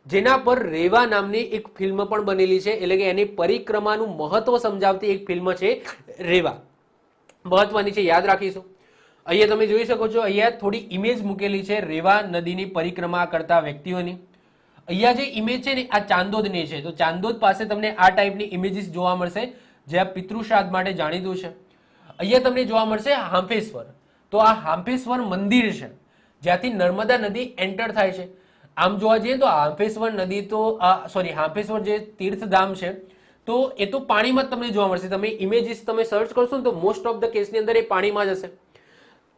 જેના પર રેવા નામની એક ફિલ્મ પણ બનેલી છે. એટલે કે એની પરિક્રમાનું મહત્વ સમજાવતી એક ફિલ્મ છે રેવા. મહત્વની છે, યાદ રાખીશું. અહીંયા તમે જોઈ શકો છો, અહીંયા થોડી ઇમેજ મૂકેલી છે રેવા નદીની પરિક્રમા કરતા વ્યક્તિઓની. અહીંયા જે ઇમેજ છે ને આ ચાંદોદની છે. તો ચાંદોદ પાસે તમને આ ટાઈપની ઇમેજીસ જોવા મળશે, જે આ પિતૃ શ્રાદ્ધ માટે જાણીતું છે. અહીંયા તમને જોવા મળશે હાંફેશ્વર. તો આ હાંફેશ્વર મંદિર છે, જ્યાંથી નર્મદા નદી એન્ટર થાય છે. આમ જોવા જઈએ તો હાંફેશ્વર નદી તો હાંફેશ્વર જે તીર્થધામ છે તો એ તો પાણીમાં જ તમને જોવા મળશે. તમે ઇમેજીસ તમે સર્ચ કરશો ને તો મોસ્ટ ઓફ ધ કેસની અંદર એ પાણીમાં જ હશે.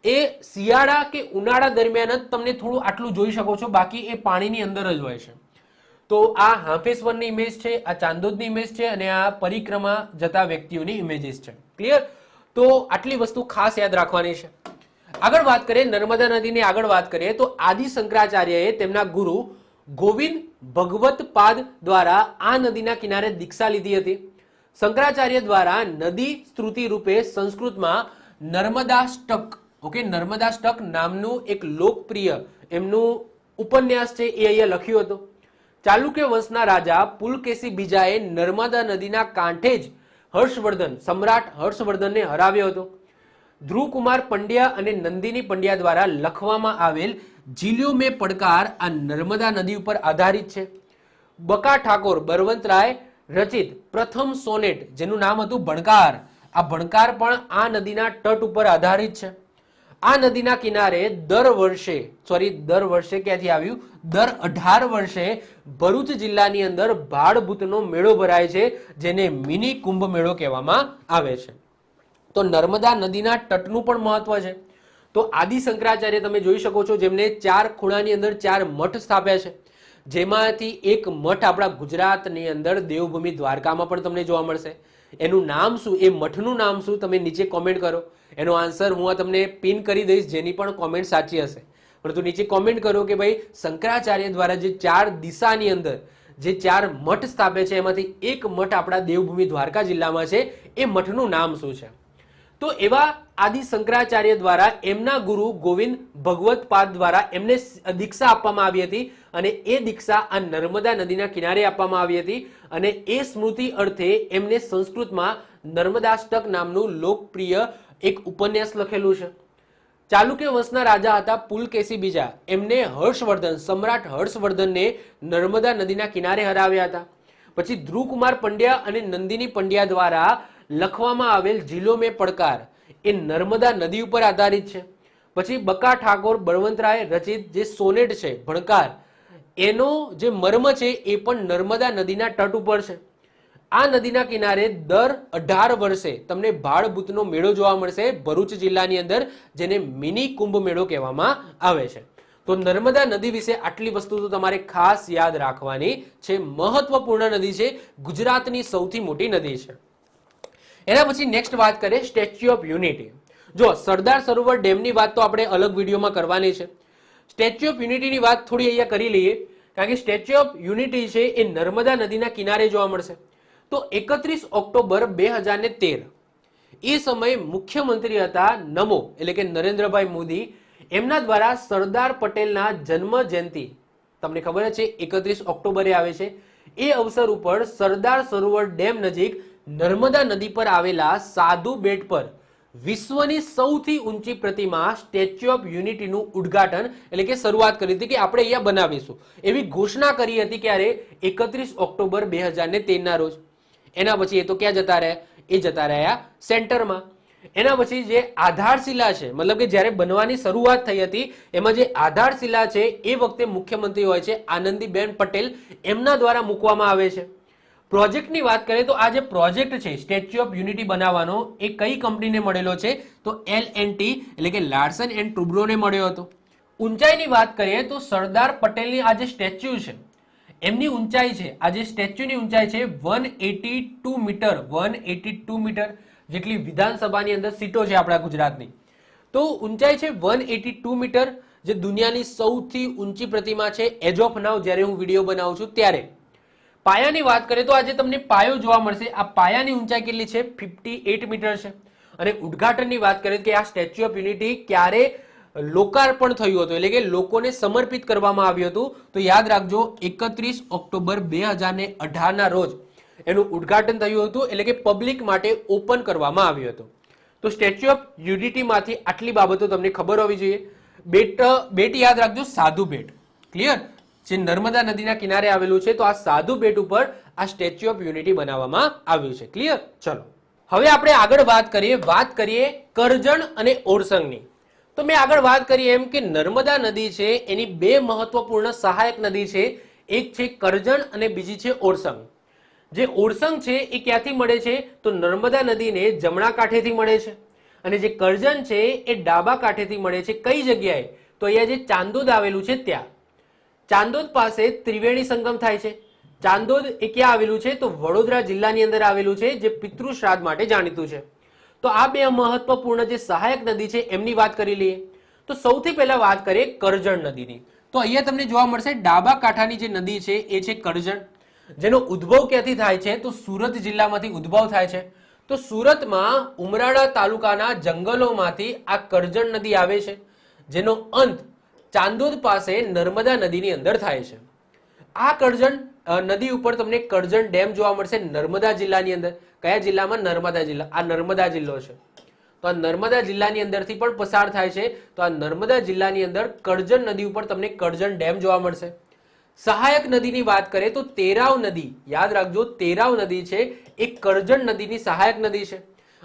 એ શિયાળા કે ઉનાળા દરમિયાન જ તમને થોડું આટલું જોઈ શકો છો, બાકી એ પાણીની અંદર જ હોય છે. તો આ હાંફેશ્વરની ઇમેજ છે, આ ચાંદોદની ઇમેજ છે અને આ પરિક્રમા જતા વ્યક્તિઓની ઇમેજીસ છે. ક્લિયર? તો આટલી વસ્તુ ખાસ યાદ રાખવાની છે. આગળ વાત કરીએ નર્મદા નદીની, આગળ વાત કરીએ તો આદિ શંકરાચાર્યએ તેમના ગુરુ ગોવિંદ ભગવતપાદ દ્વારા આ નદીના કિનારે દીક્ષા લીધી હતી. શંકરાચાર્ય દ્વારા નદી સ્તુતિ રૂપે સંસ્કૃતમાં નર્મદાષ્ટક, નર્મદાષ્ટક નામનું એક લોકપ્રિય એમનું ઉપન્યાસ છે એ અહીંયા લખ્યું હતું. ચાલુક્ય વંશના રાજા પુલકેશી બીજાએ નર્મદા નદીના કાંઠે જ સમ્રાટ હર્ષવર્ધનને હરાવ્યો હતો. ધ્રુવકુમાર પંડ્યા અને નંદિની પંડ્યા દ્વારા લખવામાં આવેલ જીલ્યો મેં પડકાર આ નર્મદા નદી ઉપર આધારિત છે. બકા ઠાકોર બળવંતરાય રચિત પ્રથમ સોનેટ, જેનું નામ હતું ભણકાર, આ ભણકાર પણ આ નદીના તટ ઉપર આધારિત છે. આ નદીના કિનારે દર વર્ષે ક્યાંથી આવ્યું? દર 18 વર્ષે ભરૂચ જિલ્લાની અંદર ભાડભૂતનો મેળો ભરાય છે, જેને મિની કુંભ મેળો કહેવામાં આવે છે. તો નર્મદા નદીના તટનું પણ મહત્વ છે. તો આદિ શંકરાચાર્ય તમે જોઈ શકો છો, જેમને 4 ખૂણાની અંદર 4 મઠ સ્થાપ્યા છે, જેમાંથી એક મઠ આપણા ગુજરાતની અંદર દેવભૂમિ દ્વારકામાં પણ તમને જોવા મળશે. એનું નામ શું? એ મઠનું નામ શું? તમે નીચે કોમેન્ટ કરો. એનો આન્સર હું તમને પિન કરી દઈશ, જેની પણ કોમેન્ટ સાચી હશે. પરંતુ નીચે કોમેન્ટ કરો કે ભાઈ શંકરાચાર્ય દ્વારા જે 4 દિશાની અંદર જે 4 મઠ સ્થાપે છે એમાંથી એક મઠ આપણા દેવભૂમિ દ્વારકા જિલ્લામાં છે, એ મઠનું નામ શું છે? તો એવા આદિ શંકરાચાર્ય દ્વારા એમના ગુરુ ગોવિંદ ભગવતપાદ દ્વારા એમને દીક્ષા આપવામાં આવી હતી અને એ દીક્ષા આ નર્મદા નદીના કિનારે આપવામાં આવી હતી. અને એ સ્મૃતિ અર્થે એમને સંસ્કૃતમાં નર્મદાષ્ટક નામનું લોકપ્રિય એક ઉપન્યાસ લખેલું છે. ચાલુક્ય વંશના રાજા હતા પુલકેશી બીજા, એમને સમ્રાટ હર્ષવર્ધનને નર્મદા નદીના કિનારે હરાવ્યા હતા. પછી ધ્રુવકુમાર પંડ્યા અને નંદિની પંડ્યા દ્વારા લખવામાં આવેલ જીલો મેં પડકાર એ નર્મદા નદી ઉપર આધારિત છે. પછી બકા ઠાકોર બળવંતરાય રચિત જે સોનેટ છે ભણકાર, એનો જે મર્મ છે એ પણ નર્મદા નદીના તટ ઉપર છે. આ નદીના કિનારે દર 18 વર્ષે તમને ભાડભૂતનો મેળો જોવા મળશે ભરૂચ જિલ્લાની અંદર, જેને મિની કુંભ મેળો કહેવામાં આવે છે. તો નર્મદા નદી વિશે આટલી વસ્તુ તો તમારે ખાસ યાદ રાખવાની છે. મહત્વપૂર્ણ નદી છે, ગુજરાતની સૌથી મોટી નદી છે. એના પછી નેક્સ્ટ વાત કરીએ સ્ટેચ્યુ ઓફ યુનિટી. જો સરદાર સરોવર ડેમની વાત તો આપણે અલગ વિડીયોમાં કરવાની છે. સ્ટેચ્યુ ઓફ યુનિટીની વાત થોડી અહીંયા કરી લઈએ, કારણ કે સ્ટેચ્યુ ઓફ યુનિટી છે એ નર્મદા નદીના કિનારે જોવા મળશે. તો 31 ઓક્ટોબર 2013 એ સમયે મુખ્યમંત્રી હતા નમો એટલે કે નરેન્દ્રભાઈ મોદી, એમના દ્વારા સરદાર પટેલના જન્મ જયંતિ તમને ખબર જ છે 31 ઓક્ટોબરે આવે છે. એ અવસર ઉપર સરદાર સરોવર ડેમ નજીક નર્મદા નદી પર આવેલા સાધુ બેટ પર વિશ્વની સૌથી ઊંચી પ્રતિમા સ્ટેચ્યુ ઓફ યુનિટીનું ઉદ્ઘાટન એટલે કે શરૂઆત કરી હતી કે આપણે અહીંયા બનાવીશું એવી ઘોષણા કરી હતી. ક્યારે? 31 ઓક્ટોબર 2013 ના રોજ. એના પછી એ તો ક્યાં જતા રહ્યા? એ જતા રહ્યા સેન્ટરમાં. એના પછી જે આધારશિલા છે, મતલબ કે જ્યારે બનવાની શરૂઆત થઈ હતી એમાં જે આધારશિલા છે એ વખતે મુખ્યમંત્રી હોય છે આનંદીબેન પટેલ, એમના દ્વારા મૂકવામાં આવે છે. પ્રોજેક્ટની વાત કરીએ તો આ જે પ્રોજેક્ટ છે સ્ટેચ્યુ ઓફ યુનિટી બનાવવાનો એ કઈ કંપનીને મળેલો છે? તો L&T એટલે કે લાર્સન એન્ડ ટુબ્રોને મળ્યો હતો. ઊંચાઈની વાત કરીએ તો સરદાર પટેલની આ જે સ્ટેચ્યુ છે એમની ઊંચાઈ છે, આ જે સ્ટેચ્યુની ઊંચાઈ છે 182 મીટર, 182 મીટર જેટલી વિધાનસભાની અંદર સીટો છે આપણા ગુજરાતની. તો ઊંચાઈ છે 182 મીટર, જે દુનિયાની સૌથી ઊંચી પ્રતિમા છે એજ ઓફ નાઉ જ્યારે હું વિડીયો બનાવું છું ત્યારે. પાયાની વાત કરીએ તો આજે તમને પાયો જોવા મળશે. આ પાયાની ઊંચાઈ કેટલી છે? 58 મીટર છે. અને ઉદ્ઘાટનની વાત કરીએ કે આ સ્ટેચ્યુ ઓફ યુનિટી ક્યારે લોકાર્પણ થયું હતું એટલે કે લોકોને સમર્પિત કરવામાં આવ્યું હતું, તો યાદ રાખજો 31 ઓક્ટોબર 2018 ના રોજ એનું ઉદ્ઘાટન થયું હતું, એટલે કે પબ્લિક માટે ઓપન કરવામાં આવ્યું હતું. તો સ્ટેચ્યુ ઓફ યુનિટીમાંથી આટલી બાબતો તમને ખબર હોવી જોઈએ. બેટ યાદ રાખજો, સાધુ બેટ. ક્લિયર? જે નર્મદા નદીના કિનારે આવેલું છે, તો આ સાધુ બેટ ઉપર આ સ્ટેચ્યુ ઓફ યુનિટી બનાવવામાં આવ્યું છે. ક્લિયર? ચલો હવે આપણે આગળ વાત કરીએ કરજણ અને ઓરસંગની. તો મેં આગળ વાત કરી એમ કે નર્મદા નદી છે એની બે મહત્વપૂર્ણ સહાયક નદી છે, એક છે કરજણ અને બીજી છે ઓરસંગ. જે ઓરસંગ છે એ ક્યાંથી મળે છે? તો નર્મદા નદીને જમણા કાંઠેથી મળે છે, અને જે કરજણ છે એ ડાબા કાંઠેથી મળે છે. કઈ જગ્યાએ? તો અહીંયા જે ચાંદોદ આવેલું છે ત્યાં. ચાંદોદ પાસે ત્રિવેણી સંગમ થાય છે. ચાંદોદ એ ક્યાં આવેલું છે? તો વડોદરા જિલ્લાની અંદર આવેલું છે, જે પિતૃ શ્રાદ્ધ માટે જાણીતું છે. તો આ બે મહત્વપૂર્ણ જે સહાયક નદી છે એમની વાત કરી લઈએ. તો સૌથી પહેલા વાત કરીએ કરજણ નદીની. તો અહીંયા તમને જોવા મળશે ડાબા કાંઠાની જે નદી છે એ છે કરજણ, જેનો ઉદ્ભવ ક્યાંથી થાય છે? તો સુરત જિલ્લામાંથી ઉદ્ભવ થાય છે. તો સુરતમાં ઉમરાળા તાલુકાના જંગલોમાંથી આ કરજણ નદી આવે છે, જેનો અંત ચાંદોદ પાસે નર્મદા નદીની અંદર થાય છે. આ કરજણ નદી ઉપર તમને કરજણ ડેમ જોવા મળશે નર્મદા જિલ્લાની અંદર. કયા જિલ્લામાં? નર્મદા જિલ્લા. આ નર્મદા જિલ્લો છે, તો આ નર્મદા જિલ્લાની અંદરથી પણ પસાર થાય છે. તો આ નર્મદા જિલ્લાની અંદર કરજણ નદી ઉપર તમને કરજણ ડેમ જોવા મળશે. સહાયક નદીની વાત કરીએ તો તેરાવ નદી, યાદ રાખજો તેરાવ નદી છે એ કરજણ નદીની સહાયક નદી છે.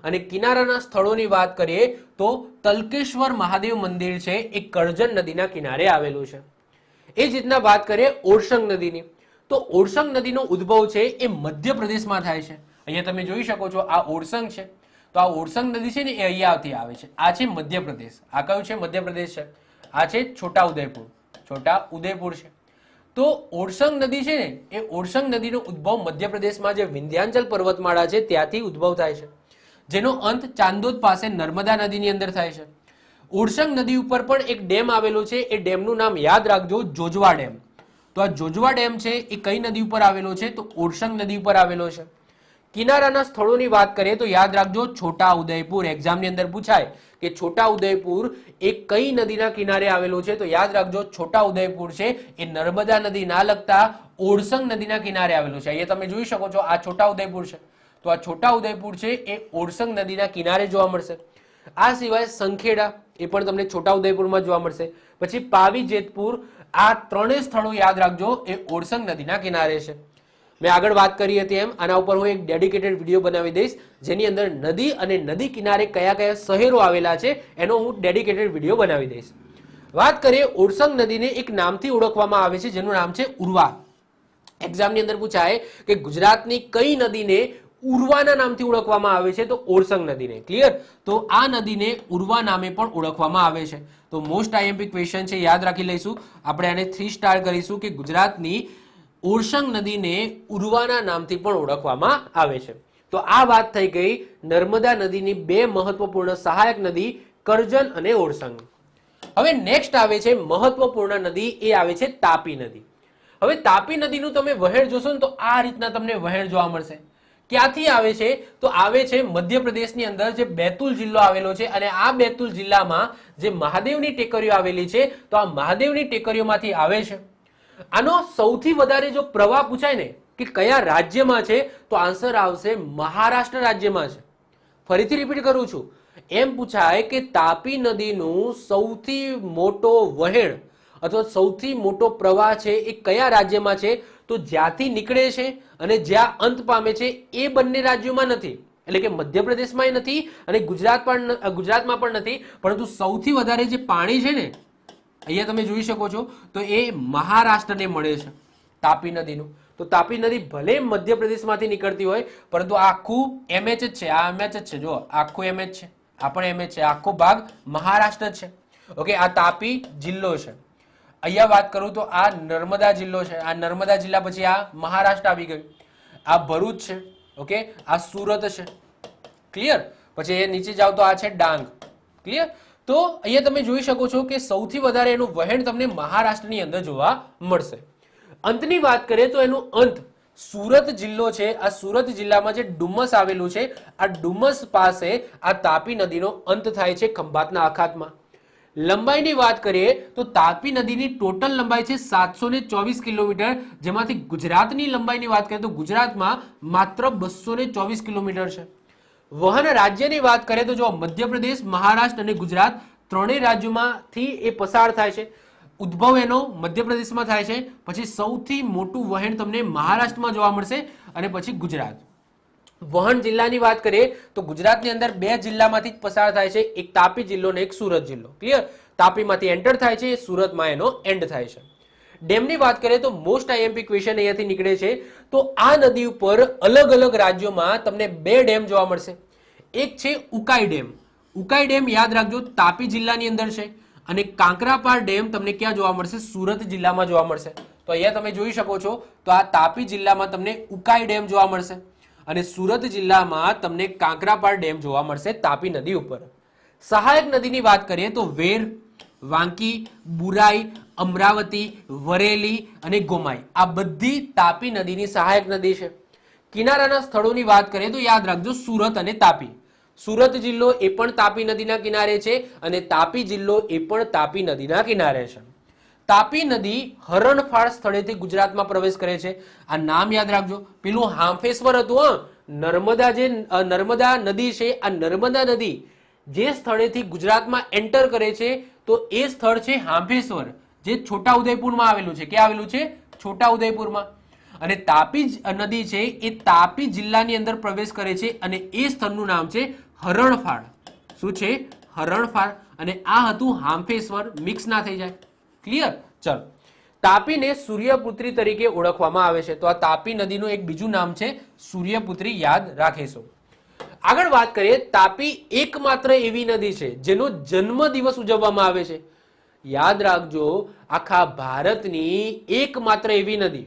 અને કિનારાના સ્થળોની વાત કરીએ તો તલકેશ્વર મહાદેવ મંદિર છે એ કરજણ નદીના કિનારે આવેલું છે. એ જ રીતના વાત કરીએ ઓરસંગ નદીની. તો ઓરસંગ નદીનો ઉદ્ભવ છે એ મધ્યપ્રદેશમાં થાય છે. અહીંયા તમે જોઈ શકો છો આ ઓરસંગ છે, તો આ ઓરસંગ નદી છે ને એ અહીંયાથી આવે છે. આ છે મધ્યપ્રદેશ. આ કયું છે? મધ્યપ્રદેશ છે. આ છે છોટા ઉદેપુર છે. તો ઓરસંગ નદી છે ને એ ઓરસંગ નદીનો ઉદ્ભવ મધ્યપ્રદેશમાં જે વિંધ્યાચલ પર્વતમાળા છે ત્યાંથી ઉદ્ભવ થાય છે, જેનો અંત ચાંદોદ પાસે નર્મદા નદીની અંદર થાય છે. ઓરસંગ નદી ઉપર પણ એક ડેમ આવેલો છે, એ ડેમનું નામ યાદ રાખજો, જોજવા ડેમ. તો આ જોજવા ડેમ છે એ કઈ નદી ઉપર આવેલો છે? તો ઓરસંગ નદી ઉપર આવેલો છે. કિનારાના સ્થળોની વાત કરીએ તો યાદ રાખજો છોટા ઉદયપુર. એક્ઝામની અંદર પૂછાય કે છોટા ઉદયપુર એ કઈ નદીના કિનારે આવેલું છે? તો યાદ રાખજો છોટા ઉદયપુર છે એ નર્મદા નદી ના લગતા ઓરસંગ નદીના કિનારે આવેલું છે. અહીંયા તમે જોઈ શકો છો આ છોટા ઉદયપુર છે, તો આ છોટા ઉદયપુર છે એ ઓરસંગ નદીના કિનારે જોવા મળશે. આ સિવાય સંખેડા એ પણ તમને છોટા ઉદયપુરમાં જોવા મળશે. પછી પાવી જેતપુર, આ ત્રણેય સ્થળો યાદ રાખજો એ ઓરસંગ નદીના કિનારે છે. મેં આગળ વાત કરી હતી એમ આના ઉપર હું એક ડેડિકેટેડ વિડીયો બનાવી દઈશ, જેની અંદર નદી અને નદી કિનારે કયા કયા શહેરો આવેલા છે એનો હું ડેડિકેટેડ વિડીયો બનાવી દઈશ. વાત કરીએ ઓરસંગ નદીને એક નામથી ઓળખવામાં આવે છે, જેનું નામ છે ઉરવા. એક્ઝામની અંદર પૂછાય કે ગુજરાતની કઈ નદીને ઉરવાના નામથી ઓળખવામાં આવે છે? તો ઓરસંગ નદીને. ક્લિયર? તો આ નદીને ઉરવા નામે પણ ઓળખવામાં આવે છે. તો મોસ્ટ આઈએમપી ક્વેશ્ચન છે, યાદ રાખી લઈશું. આપણે આને 3 સ્ટાર કરીશું કે ગુજરાતની ઓરસંગ નદીને ઉરવાના નામથી પણ ઓળખવામાં આવે છે. તો આ વાત થઈ ગઈ નર્મદા નદીની બે મહત્વપૂર્ણ સહાયક નદી કરજણ અને ઓરસંગ. હવે નેક્સ્ટ આવે છે મહત્વપૂર્ણ નદી, એ આવે છે તાપી નદી. હવે તાપી નદીનું તમે વહેણ જોશો ને તો આ રીતના તમને વહેણ જોવા મળશે. ક્યાંથી આવે છે? તો આવે છે મધ્યપ્રદેશની અંદર જે બેતુલ જિલ્લો આવેલો છે, અને આ બેતુલ જિલ્લામાં જે મહાદેવની ટેકરીઓ આવેલી છે, તો આ મહાદેવની ટેકરીઓમાંથી આવે છે. આનો સૌથી વધારે જો પ્રવાહ પૂછાય ને કે કયા રાજ્યમાં છે, તો આન્સર આવશે મહારાષ્ટ્ર રાજ્યમાં છે. ફરીથી રિપીટ કરું છું, એમ પૂછાય કે તાપી નદીનું સૌથી મોટો વહેણ અથવા સૌથી મોટો પ્રવાહ છે એ કયા રાજ્યમાં છે, તો જ્યાંથી નીકળે છે અને જ્યાં અંત પામે છે એ બંને રાજ્યોમાં નથી, એટલે કે મધ્યપ્રદેશમાં નથી અને ગુજરાતમાં પણ નથી, પરંતુ સૌથી વધારે જે પાણી છે ને અહીંયા તમે જોઈ શકો છો તો એ મહારાષ્ટ્રને મળે છે તાપી નદીનું. તો તાપી નદી ભલે મધ્યપ્રદેશમાંથી નીકળતી હોય, પરંતુ આખું એમએચ જ છે, આ એમએચ જ છે, જો આખું એમએચ છે, આ પણ એમએચ છે, આખો ભાગ મહારાષ્ટ્ર છે. ઓકે, આ તાપી જિલ્લો છે. અહીંયા વાત કરું તો આ નર્મદા જિલ્લો છે, આ નર્મદા જિલ્લા પછી આ મહારાષ્ટ્ર આવી ગયું, આ ભરૂચ છે, ઓકે, આ સુરત છે, ક્લિયર. પછી એ નીચે જાવ તો આ છે ડાંગ, ક્લિયર. તો અહીંયા તમે જોઈ શકો છો કે સૌથી વધારે એનું વહેણ તમને મહારાષ્ટ્રની અંદર જોવા મળશે. અંતની વાત કરીએ તો એનું અંત સુરત જિલ્લો છે, આ સુરત જિલ્લામાં જે ડુમસ આવેલું છે, આ ડુમસ પાસે આ તાપી નદીનો અંત થાય છે ખંભાતના અખાતમાં. લંબાઈની વાત કરીએ તો તાપી નદીની ટોટલ લંબાઈ છે 724 કિલોમીટર, જેમાંથી ગુજરાતની લંબાઈની વાત કરીએ તો ગુજરાતમાં માત્ર 224 કિલોમીટર છે. વહન રાજ્યની વાત કરીએ તો જો મધ્યપ્રદેશ, મહારાષ્ટ્ર અને ગુજરાત ત્રણેય રાજ્યોમાંથી એ પસાર થાય છે. ઉદ્ભવ એનો મધ્યપ્રદેશમાં થાય છે, પછી સૌથી મોટું વહેણ તમને મહારાષ્ટ્રમાં જોવા મળશે અને પછી ગુજરાત. વહન જિલ્લાની વાત કરીએ તો ગુજરાતની અંદર બે જિલ્લામાંથી જ પસાર થાય છે, એક તાપી જિલ્લો અને એક સુરત જિલ્લો, ક્લિયર. તાપીમાંથી એન્ટર થાય છે, સુરતમાં એનો એન્ડ થાય છે. ડેમની વાત કરીએ તો મોસ્ટ આઈએમપી ક્વેશ્ચન અહીંયાથી નીકળે છે. તો આ નદી ઉપર અલગ અલગ રાજ્યોમાં તમને બે ડેમ જોવા મળશે. એક છે ઉકાઈ ડેમ. ઉકાઈ ડેમ યાદ રાખજો તાપી જિલ્લાની અંદર છે, અને કાંકરાપાર ડેમ તમને ક્યાં જોવા મળશે? સુરત જિલ્લામાં જોવા મળશે. તો અહીંયા તમે જોઈ શકો છો તો આ તાપી જિલ્લામાં તમને ઉકાઈ ડેમ જોવા મળશે અને સુરત જિલ્લામાં તમને કાંકરાપાર ડેમ જોવા મળશે તાપી નદી ઉપર. સહાયક નદીની વાત કરીએ તો વેર, વાંકી, બુરાઈ, અમરાવતી, વરેલી અને ગોમાઈ આ બધી તાપી નદીની સહાયક નદી છે. કિનારાના સ્થળોની વાત કરીએ તો યાદ રાખજો સુરત અને તાપી. સુરત જિલ્લો એ પણ તાપી નદીના કિનારે છે અને તાપી જિલ્લો એ પણ તાપી નદીના કિનારે છે. તાપી નદી હરણફાળ સ્થળેથી ગુજરાતમાં પ્રવેશ કરે છે. આ નામ યાદ રાખજો, પેલું હાંફેશ્વર હતું, નર્મદા નદી છે, આ નર્મદા નદી જે સ્થળેથી ગુજરાતમાં એન્ટર કરે છે તો એ સ્થળ છે હાંફેશ્વર, જે છોટાઉદેપુરમાં આવેલું છે. ક્યાં આવેલું છે? છોટાઉદેપુરમાં. અને તાપી નદી છે એ તાપી જિલ્લાની અંદર પ્રવેશ કરે છે અને એ સ્થળનું નામ છે હરણફાળ. શું છે? હરણફાળ. અને આ હતું હાંફેશ્વર, મિક્સ ના થઈ જાય, ક્લિયર. ચલો, તાપીને સૂર્યપુત્રી તરીકે ઓળખવામાં આવે છે. તો આ તાપી નદીનું એક બીજું નામ છે સૂર્યપુત્રી, યાદ રાખીશું. આગળ વાત કરીએ, તાપી એકમાત્ર એવી નદી છે જેનો જન્મ દિવસ ઉજવવામાં આવે છે. યાદ રાખજો, આખા ભારતની એકમાત્ર એવી નદી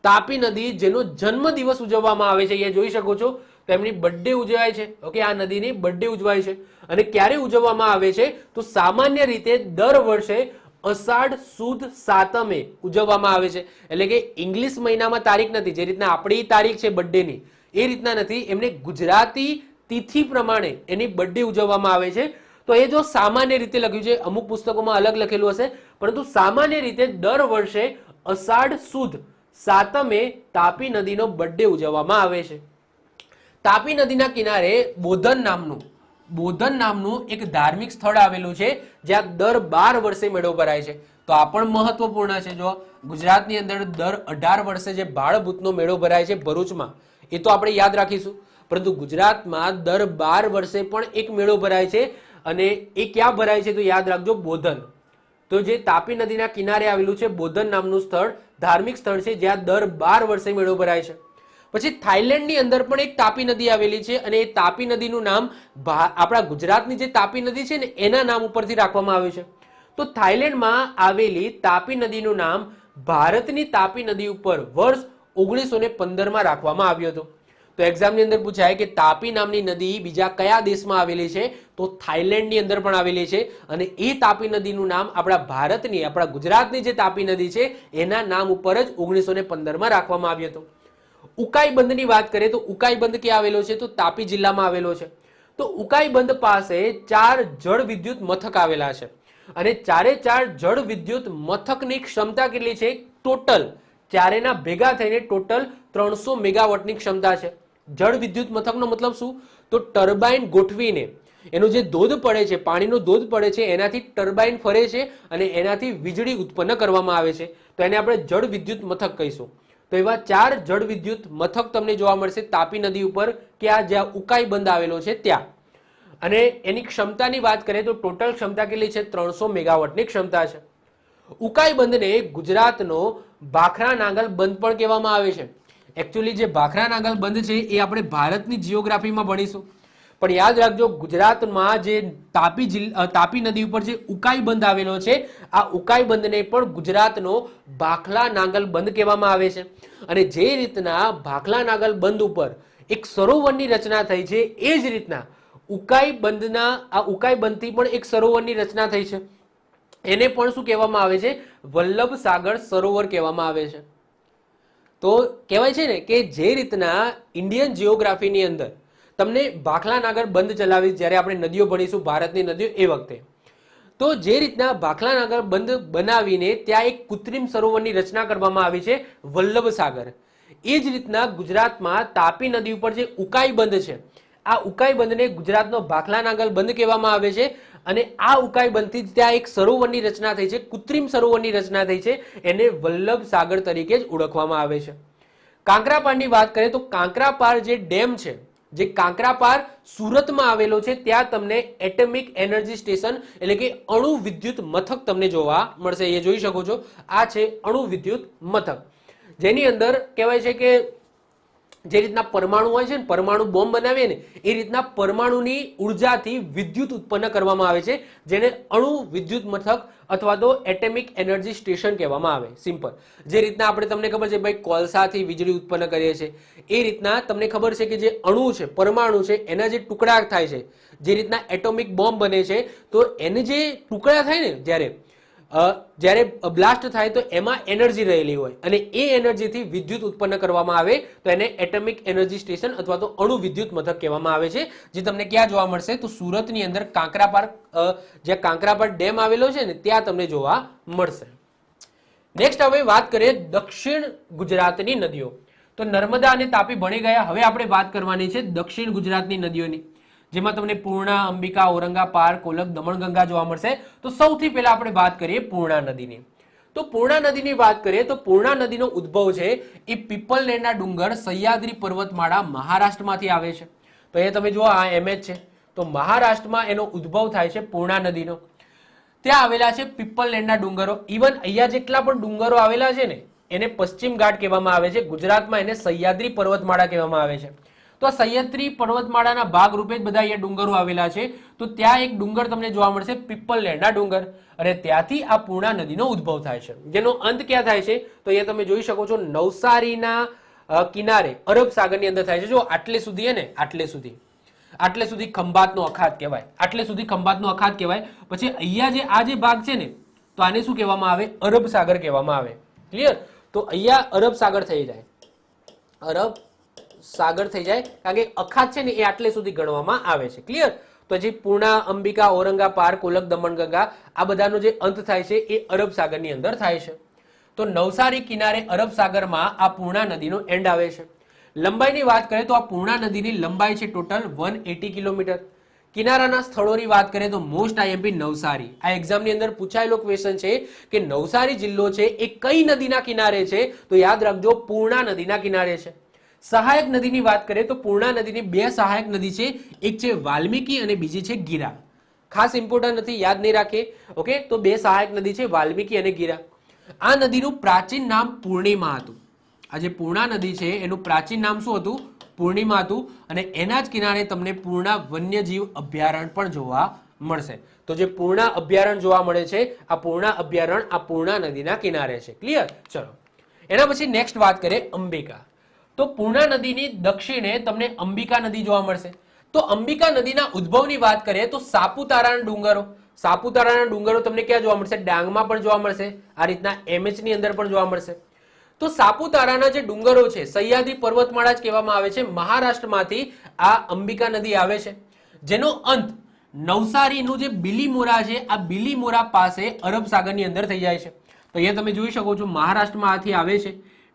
તાપી નદી જેનો જન્મ દિવસ ઉજવવામાં આવે છે. અહીંયા જોઈ શકો છો તો એમની બર્થડે ઉજવાય છે. ઓકે, આ નદીની બર્થડે ઉજવાય છે. અને ક્યારે ઉજવવામાં આવે છે? તો સામાન્ય રીતે દર વર્ષે અષાઢ સુદ સાતમે ઉજવવામાં આવે છે. એટલે કે ઇંગ્લિશ મહિનામાં તારીખ નથી, જે રીતના આપણી તારીખ છે બર્થડેની એ રીતના નથી, એમને ગુજરાતી તિથિ પ્રમાણે એની બર્થડે ઉજવવામાં આવે છે. તો એ જો સામાન્ય રીતે લખ્યું છે, અમુક પુસ્તકોમાં અલગ લખેલું હશે, પરંતુ સામાન્ય રીતે દર વર્ષે અષાઢ સુદ સાતમે તાપી નદીનો બર્થડે ઉજવવામાં આવે છે. તાપી નદીના કિનારે બોધન નામનું એક ધાર્મિક સ્થળ આવેલું છે, જ્યાં દર 12 વર્ષે મેળો ભરાય છે. તો આ પણ મહત્વપૂર્ણ છે. જો ગુજરાતની અંદર દર 18 વર્ષે જે ભાળભૂતનો મેળો ભરાય છે ભરૂચમાં, એ તો આપણે યાદ રાખીશું, પરંતુ ગુજરાતમાં દર 12 વર્ષે પણ એક મેળો ભરાય છે અને એ ક્યાં ભરાય છે? તો યાદ રાખજો, બોધન. તો જે તાપી નદીના કિનારે આવેલું છે બોધન નામનું સ્થળ, ધાર્મિક સ્થળ છે જ્યાં દર 12 વર્ષે મેળો ભરાય છે. પછી થાઈલેન્ડની અંદર પણ એક તાપી નદી આવેલી છે અને એ તાપી નદીનું નામ આપણા ગુજરાતની જે તાપી નદી છે ને એના નામ ઉપરથી રાખવામાં આવ્યું છે. તો થાઈલેન્ડમાં આવેલી તાપી નદીનું નામ ભારતની તાપી નદી ઉપર વર્ષ 1915માં રાખવામાં આવ્યું હતું. તો તો એક્ઝામની અંદર પૂછાય કે તાપી નામની નદી બીજા કયા દેશમાં આવેલી છે? તો થાઈલેન્ડની અંદર પણ આવેલી છે. અને એ તાપી નદીનું નામ આપણા ગુજરાતની જે તાપી નદી છે એના નામ ઉપર જ 1915માં રાખવામાં આવ્યું હતું. ઉકાઈ બંધની વાત કરીએ તો ઉકાઈ બંધ ક્યાં આવેલો છે? તો તાપી જિલ્લામાં આવેલો છે. તો ઉકાઈ બંધ પાસે 4 જળ વિદ્યુત મથક આવેલા છે અને ચારે 4 જળ વિદ્યુત મથકની ક્ષમતા કેટલી છે? ટોટલ ચારેના ભેગા થઈને ટોટલ 300 મેગાવોટની ક્ષમતા છે. જળ વિદ્યુત મથકનો મતલબ શું? તો ટર્બાઇન ગોઠવીને એનો જે ધોધ પડે છે, પાણીનો ધોધ પડે છે, એનાથી ટર્બાઇન ફરે છે અને એનાથી વીજળી ઉત્પન્ન કરવામાં આવે છે. તો એને આપણે જળ વિદ્યુત મથક કહીશું. તો એવા 4 જળ વિદ્યુત મથક તમને જોવા મળશે તાપી નદી ઉપર, ક્યાં? જ્યાં ઉકાઈ બંધ આવેલો છે ત્યાં. અને એની ક્ષમતાની વાત કરીએ તો ટોટલ ક્ષમતા કેટલી છે? 300 મેગાવોટની ક્ષમતા છે. ઉકાઈ બંધને ગુજરાતનો ભાખરા નાગલ બંધ પણ કહેવામાં આવે છે. એકચ્યુઅલી જે ભાખરા નાગલ બંધ છે એ આપણે ભારતની જીઓગ્રાફીમાં ભણીશું, પણ યાદ રાખજો ગુજરાતમાં જે તાપી નદી ઉપર જે ઉકાઈ બંધ આવેલો છે, આ ઉકાઈ બંધને પણ ગુજરાતનો ભાખલા નાગલ બંધ કહેવામાં આવે છે. અને જે રીતના ભાખલા નાગલ બંધ ઉપર એક સરોવરની રચના થઈ છે, એ જ રીતના ઉકાઈ બંધથી પણ એક સરોવરની રચના થઈ છે. એને પણ શું કહેવામાં આવે છે? વલ્લભ સાગર સરોવર કહેવામાં આવે છે. તો કહેવાય છે ને કે જે રીતના ઇન્ડિયન જીઓગ્રાફીની અંદર તમને ભાખલા નાગર બંધ ચલાવી, જ્યારે આપણે નદીઓ ભણીશું ભારતની નદીઓ એ વખતે, તો જે રીતના ભાખલા નાગર બંધ બનાવીને ત્યાં એક કૃત્રિમ સરોવરની રચના કરવામાં આવી છે વલ્લભ સાગર, એ જ રીતના ગુજરાતમાં તાપી નદી ઉપર જે ઉકાઈ બંધ છે, આ ઉકાઈ બંધને ગુજરાતનો ભાખલા નાગર બંધ કહેવામાં આવે છે. અને આ ઉકાઈ બંધથી ત્યાં એક સરોવરની રચના થઈ છે, કૃત્રિમ સરોવરની રચના થઈ છે, એને વલ્લભ સાગર તરીકે જ ઓળખવામાં આવે છે. કાંકરાપારની વાત કરીએ તો કાંકરાપાર જે ડેમ છે, જે કાંકરાપાર સુરતમાં આવેલો છે, ત્યાં તમને એટમિક એનર્જી સ્ટેશન એટલે કે અણુ વિદ્યુત મથક તમને જોવા મળશે. એ જોઈ શકો છો, આ છે અણુ વિદ્યુત મથક, જેની અંદર કહેવાય છે કે જે રીતના પરમાણુ હોય છે ને, પરમાણુ બોમ્બ બનાવીએ ને, એ રીતના પરમાણુની ઉર્જાથી વિદ્યુત ઉત્પન્ન કરવામાં આવે છે, જેને અણુ વિદ્યુત મથક અથવા તો એટમિક એનર્જી સ્ટેશન કહેવામાં આવે. સિમ્પલ. જે રીતના આપણે તમને ખબર છે ભાઈ કોલસાથી વીજળી ઉત્પન્ન કરીએ છીએ, એ રીતના તમને ખબર છે કે જે અણુ છે, પરમાણુ છે, એના જે ટુકડા થાય છે, જે રીતના એટોમિક બોમ્બ બને છે, તો એને જે ટુકડા થાય ને જ્યારે બ્લાસ્ટ થાય તો એમાં એનર્જી રહેલી હોય અને એ એનર્જીથી વિદ્યુત ઉત્પન્ન કરવામાં આવે, તો એને એટમિક એનર્જી સ્ટેશન અથવા તો અણુ વિદ્યુત મથક કહેવામાં આવે છે. જે તમને ક્યાં જોવા મળશે? તો સુરતની અંદર કાંકરાપાર, જ્યાં કાંકરાપાર ડેમ આવેલો છે ને, ત્યાં તમને જોવા મળશે. નેક્સ્ટ હવે વાત કરીએ દક્ષિણ ગુજરાતની નદીઓ. તો નર્મદા અને તાપી ભણી ગયા. હવે આપણે વાત કરવાની છે દક્ષિણ ગુજરાતની નદીઓની, જેમાં તમને પૂર્ણા, અંબિકા, ઔરંગા, પાર, કોલક, દમણગંગા જોવા મળશે. તો સૌથી પહેલા આપણે વાત કરીએ પૂર્ણા નદીની. તો પૂર્ણા નદીની વાત કરીએ તો પૂર્ણા નદીનો ઉદ્ભવ છે એ પીપલનેરના ડુંગર સહ્યાદ્રી પર્વતમાળા મહારાષ્ટ્રમાંથી આવે છે. તો અહીંયા તમે જુઓ, આ એમએચ છે, તો મહારાષ્ટ્રમાં એનો ઉદ્ભવ થાય છે પૂર્ણા નદીનો. ત્યાં આવેલા છે પીપલનેરના ડુંગરો. ઇવન અહીંયા જેટલા પણ ડુંગરો આવેલા છે ને, એને પશ્ચિમ ઘાટ કહેવામાં આવે છે. ગુજરાતમાં એને સહ્યાદ્રી પર્વતમાળા કહેવામાં આવે છે. તો આ સહ્યાદ્રી પર્વતમાળાના ભાગ રૂપે જ બધા અહીંયા ડુંગરો આવેલા છે. તો ત્યાં એક ડુંગર તમને જોવા મળશે પીપલનેરના ડુંગર, અને ત્યાંથી આ પૂર્ણા નદીનો ઉદ્ભવ થાય છે, જેનો અંત ક્યાં થાય છે? તો અહીંયા તમે જોઈ શકો છો નવસારીના કિનારે અરબ સાગરની અંદર થાય છે. જો આટલે સુધી હે ને, આટલે સુધી ખંભાતનો અખાત કહેવાય, આટલે સુધી ખંભાતનો અખાત કહેવાય. પછી અહીંયા આ જે ભાગ છે ને, તો આને શું કહેવામાં આવે? અરબ સાગર કહેવામાં આવે. ક્લિયર? તો અહીંયા અરબ સાગર થઈ જાય, અરબ સાગર થઈ જાય, કારણ કે અખાત છે ને એ આટલે સુધી ગણવામાં આવે છે. ક્લિયર? તો જે પૂર્ણા, અંબિકા, ઔરંગા, પાર, કોલક, દમણગંગા, આ બધાનો જે અંત થાય છે એ અરબ સાગરની અંદર થાય છે. તો નવસારી કિનારે અરબ સાગરમાં આ પૂર્ણા નદીનો એન્ડ આવે છે. લંબાઈની વાત કરીએ તો આ પૂર્ણા નદીની લંબાઈ છે ટોટલ 180 કિલોમીટર. કિનારાના સ્થળોની વાત કરીએ તો મોસ્ટ આઈએમપી નવસારી. આ એક્ઝામની અંદર પૂછાયેલો ક્વેશ્ચન છે કે નવસારી જિલ્લો છે એ કઈ નદીના કિનારે છે? તો યાદ રાખજો, પૂર્ણા નદીના કિનારે છે. સહાયક નદીની વાત કરીએ તો પૂર્ણા નદીની 2 સહાયક નદી છે, એક છે વાલ્મીકી અને બીજી છે ગીરા. ખાસ ઇમ્પોર્ટન્ટ નથી, યાદ નહીં રાખે. ઓકે, તો 2 સહાયક નદી છે, વાલ્મીકી અને ગીરા. આ નદીનું પ્રાચીન નામ પૂર્ણિમા હતું. આ જે પૂર્ણા નદી છે એનું પ્રાચીન નામ શું હતું? પૂર્ણિમા હતું. અને એના જ કિનારે તમને પૂર્ણા વન્યજીવ અભયારણ્ય પણ જોવા મળશે. તો જે પૂર્ણા અભયારણ્ય જોવા મળે છે, આ પૂર્ણા અભયારણ્ય આ પૂર્ણા નદીના કિનારે છે. ક્લિયર? ચલો, એના પછી નેક્સ્ટ વાત કરીએ અંબિકા. તો પૂર્ણા નદીની દક્ષિણે તમને અંબિકા નદી જોવા મળશે. તો અંબિકા નદીના ઉદ્ભવની વાત કરીએ તો સાપુતારાના ડુંગરો તમને ક્યાં જોવા મળશે? ડાંગમાં પણ જોવા મળશે, આ રીતના MH ની અંદર પણ જોવા મળશે. તો સાપુતારાના જે ડુંગરો છે સહ્યાદ્રી પર્વતમાળા જ કહેવામાં આવે છે. મહારાષ્ટ્રમાંથી આ અંબિકા નદી આવે છે, જેનો અંત નવસારીનું જે બિલીમોરા છે, આ બિલીમોરા પાસે અરબ સાગરની અંદર થઈ જાય છે. તો અહીંયા તમે જોઈ શકો છો મહારાષ્ટ્રમાં આથી આવે છે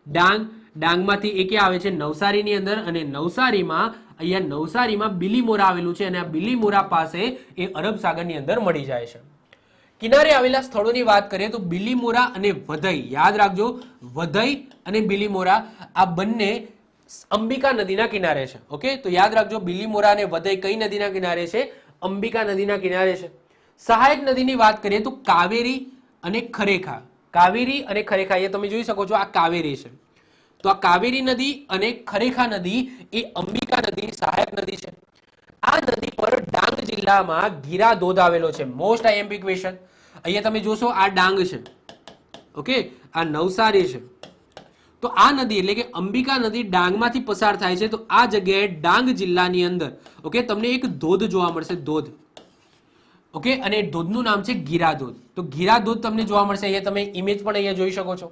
ડાંગમાંથી એ ક્યાં આવે છે? નવસારીની અંદર, અને નવસારીમાં બિલીમોરા આવેલું છે અને આ બિલીમોરા પાસે એ અરબ સાગરની અંદર મળી જાય છે. કિનારે આવેલા સ્થળોની વાત કરીએ તો બિલીમોરા અને વધઈ, યાદ રાખજો વધઈ અને બિલીમોરા આ બંને અંબિકા નદીના કિનારે છે. ઓકે, તો યાદ રાખજો બિલીમોરા અને વધઈ કઈ નદીના કિનારે છે? અંબિકા નદીના કિનારે છે. સહાયક નદીની વાત કરીએ તો કાવેરી અને ખરેખા. એ તમે જોઈ શકો છો આ કાવેરી છે. તો આ કાવેરી નદી અને ખરેખા નદી એ અંબિકા નદી સહાયક નદી છે. આ નદી પર ડાંગ જિલ્લામાં ગીરા ધોધ આવેલો છે. Most IMP question. અહીંયા તમે જોશો આ ડાંગ છે, ઓકે, આ નવસારી છે. તો આ નદી એટલે કે અંબિકા નદી ડાંગમાંથી પસાર થાય છે. તો આ જગ્યાએ ડાંગ જિલ્લાની અંદર ઓકે તમને એક ધોધ જોવા મળશે, ધોધ. ઓકે, અને ધોધનું નામ છે ગીરા ધોધ. તો ગીરા ધોધ તમને જોવા મળશે. અહીંયા તમે ઇમેજ પણ અહીંયા જોઈ શકો છો.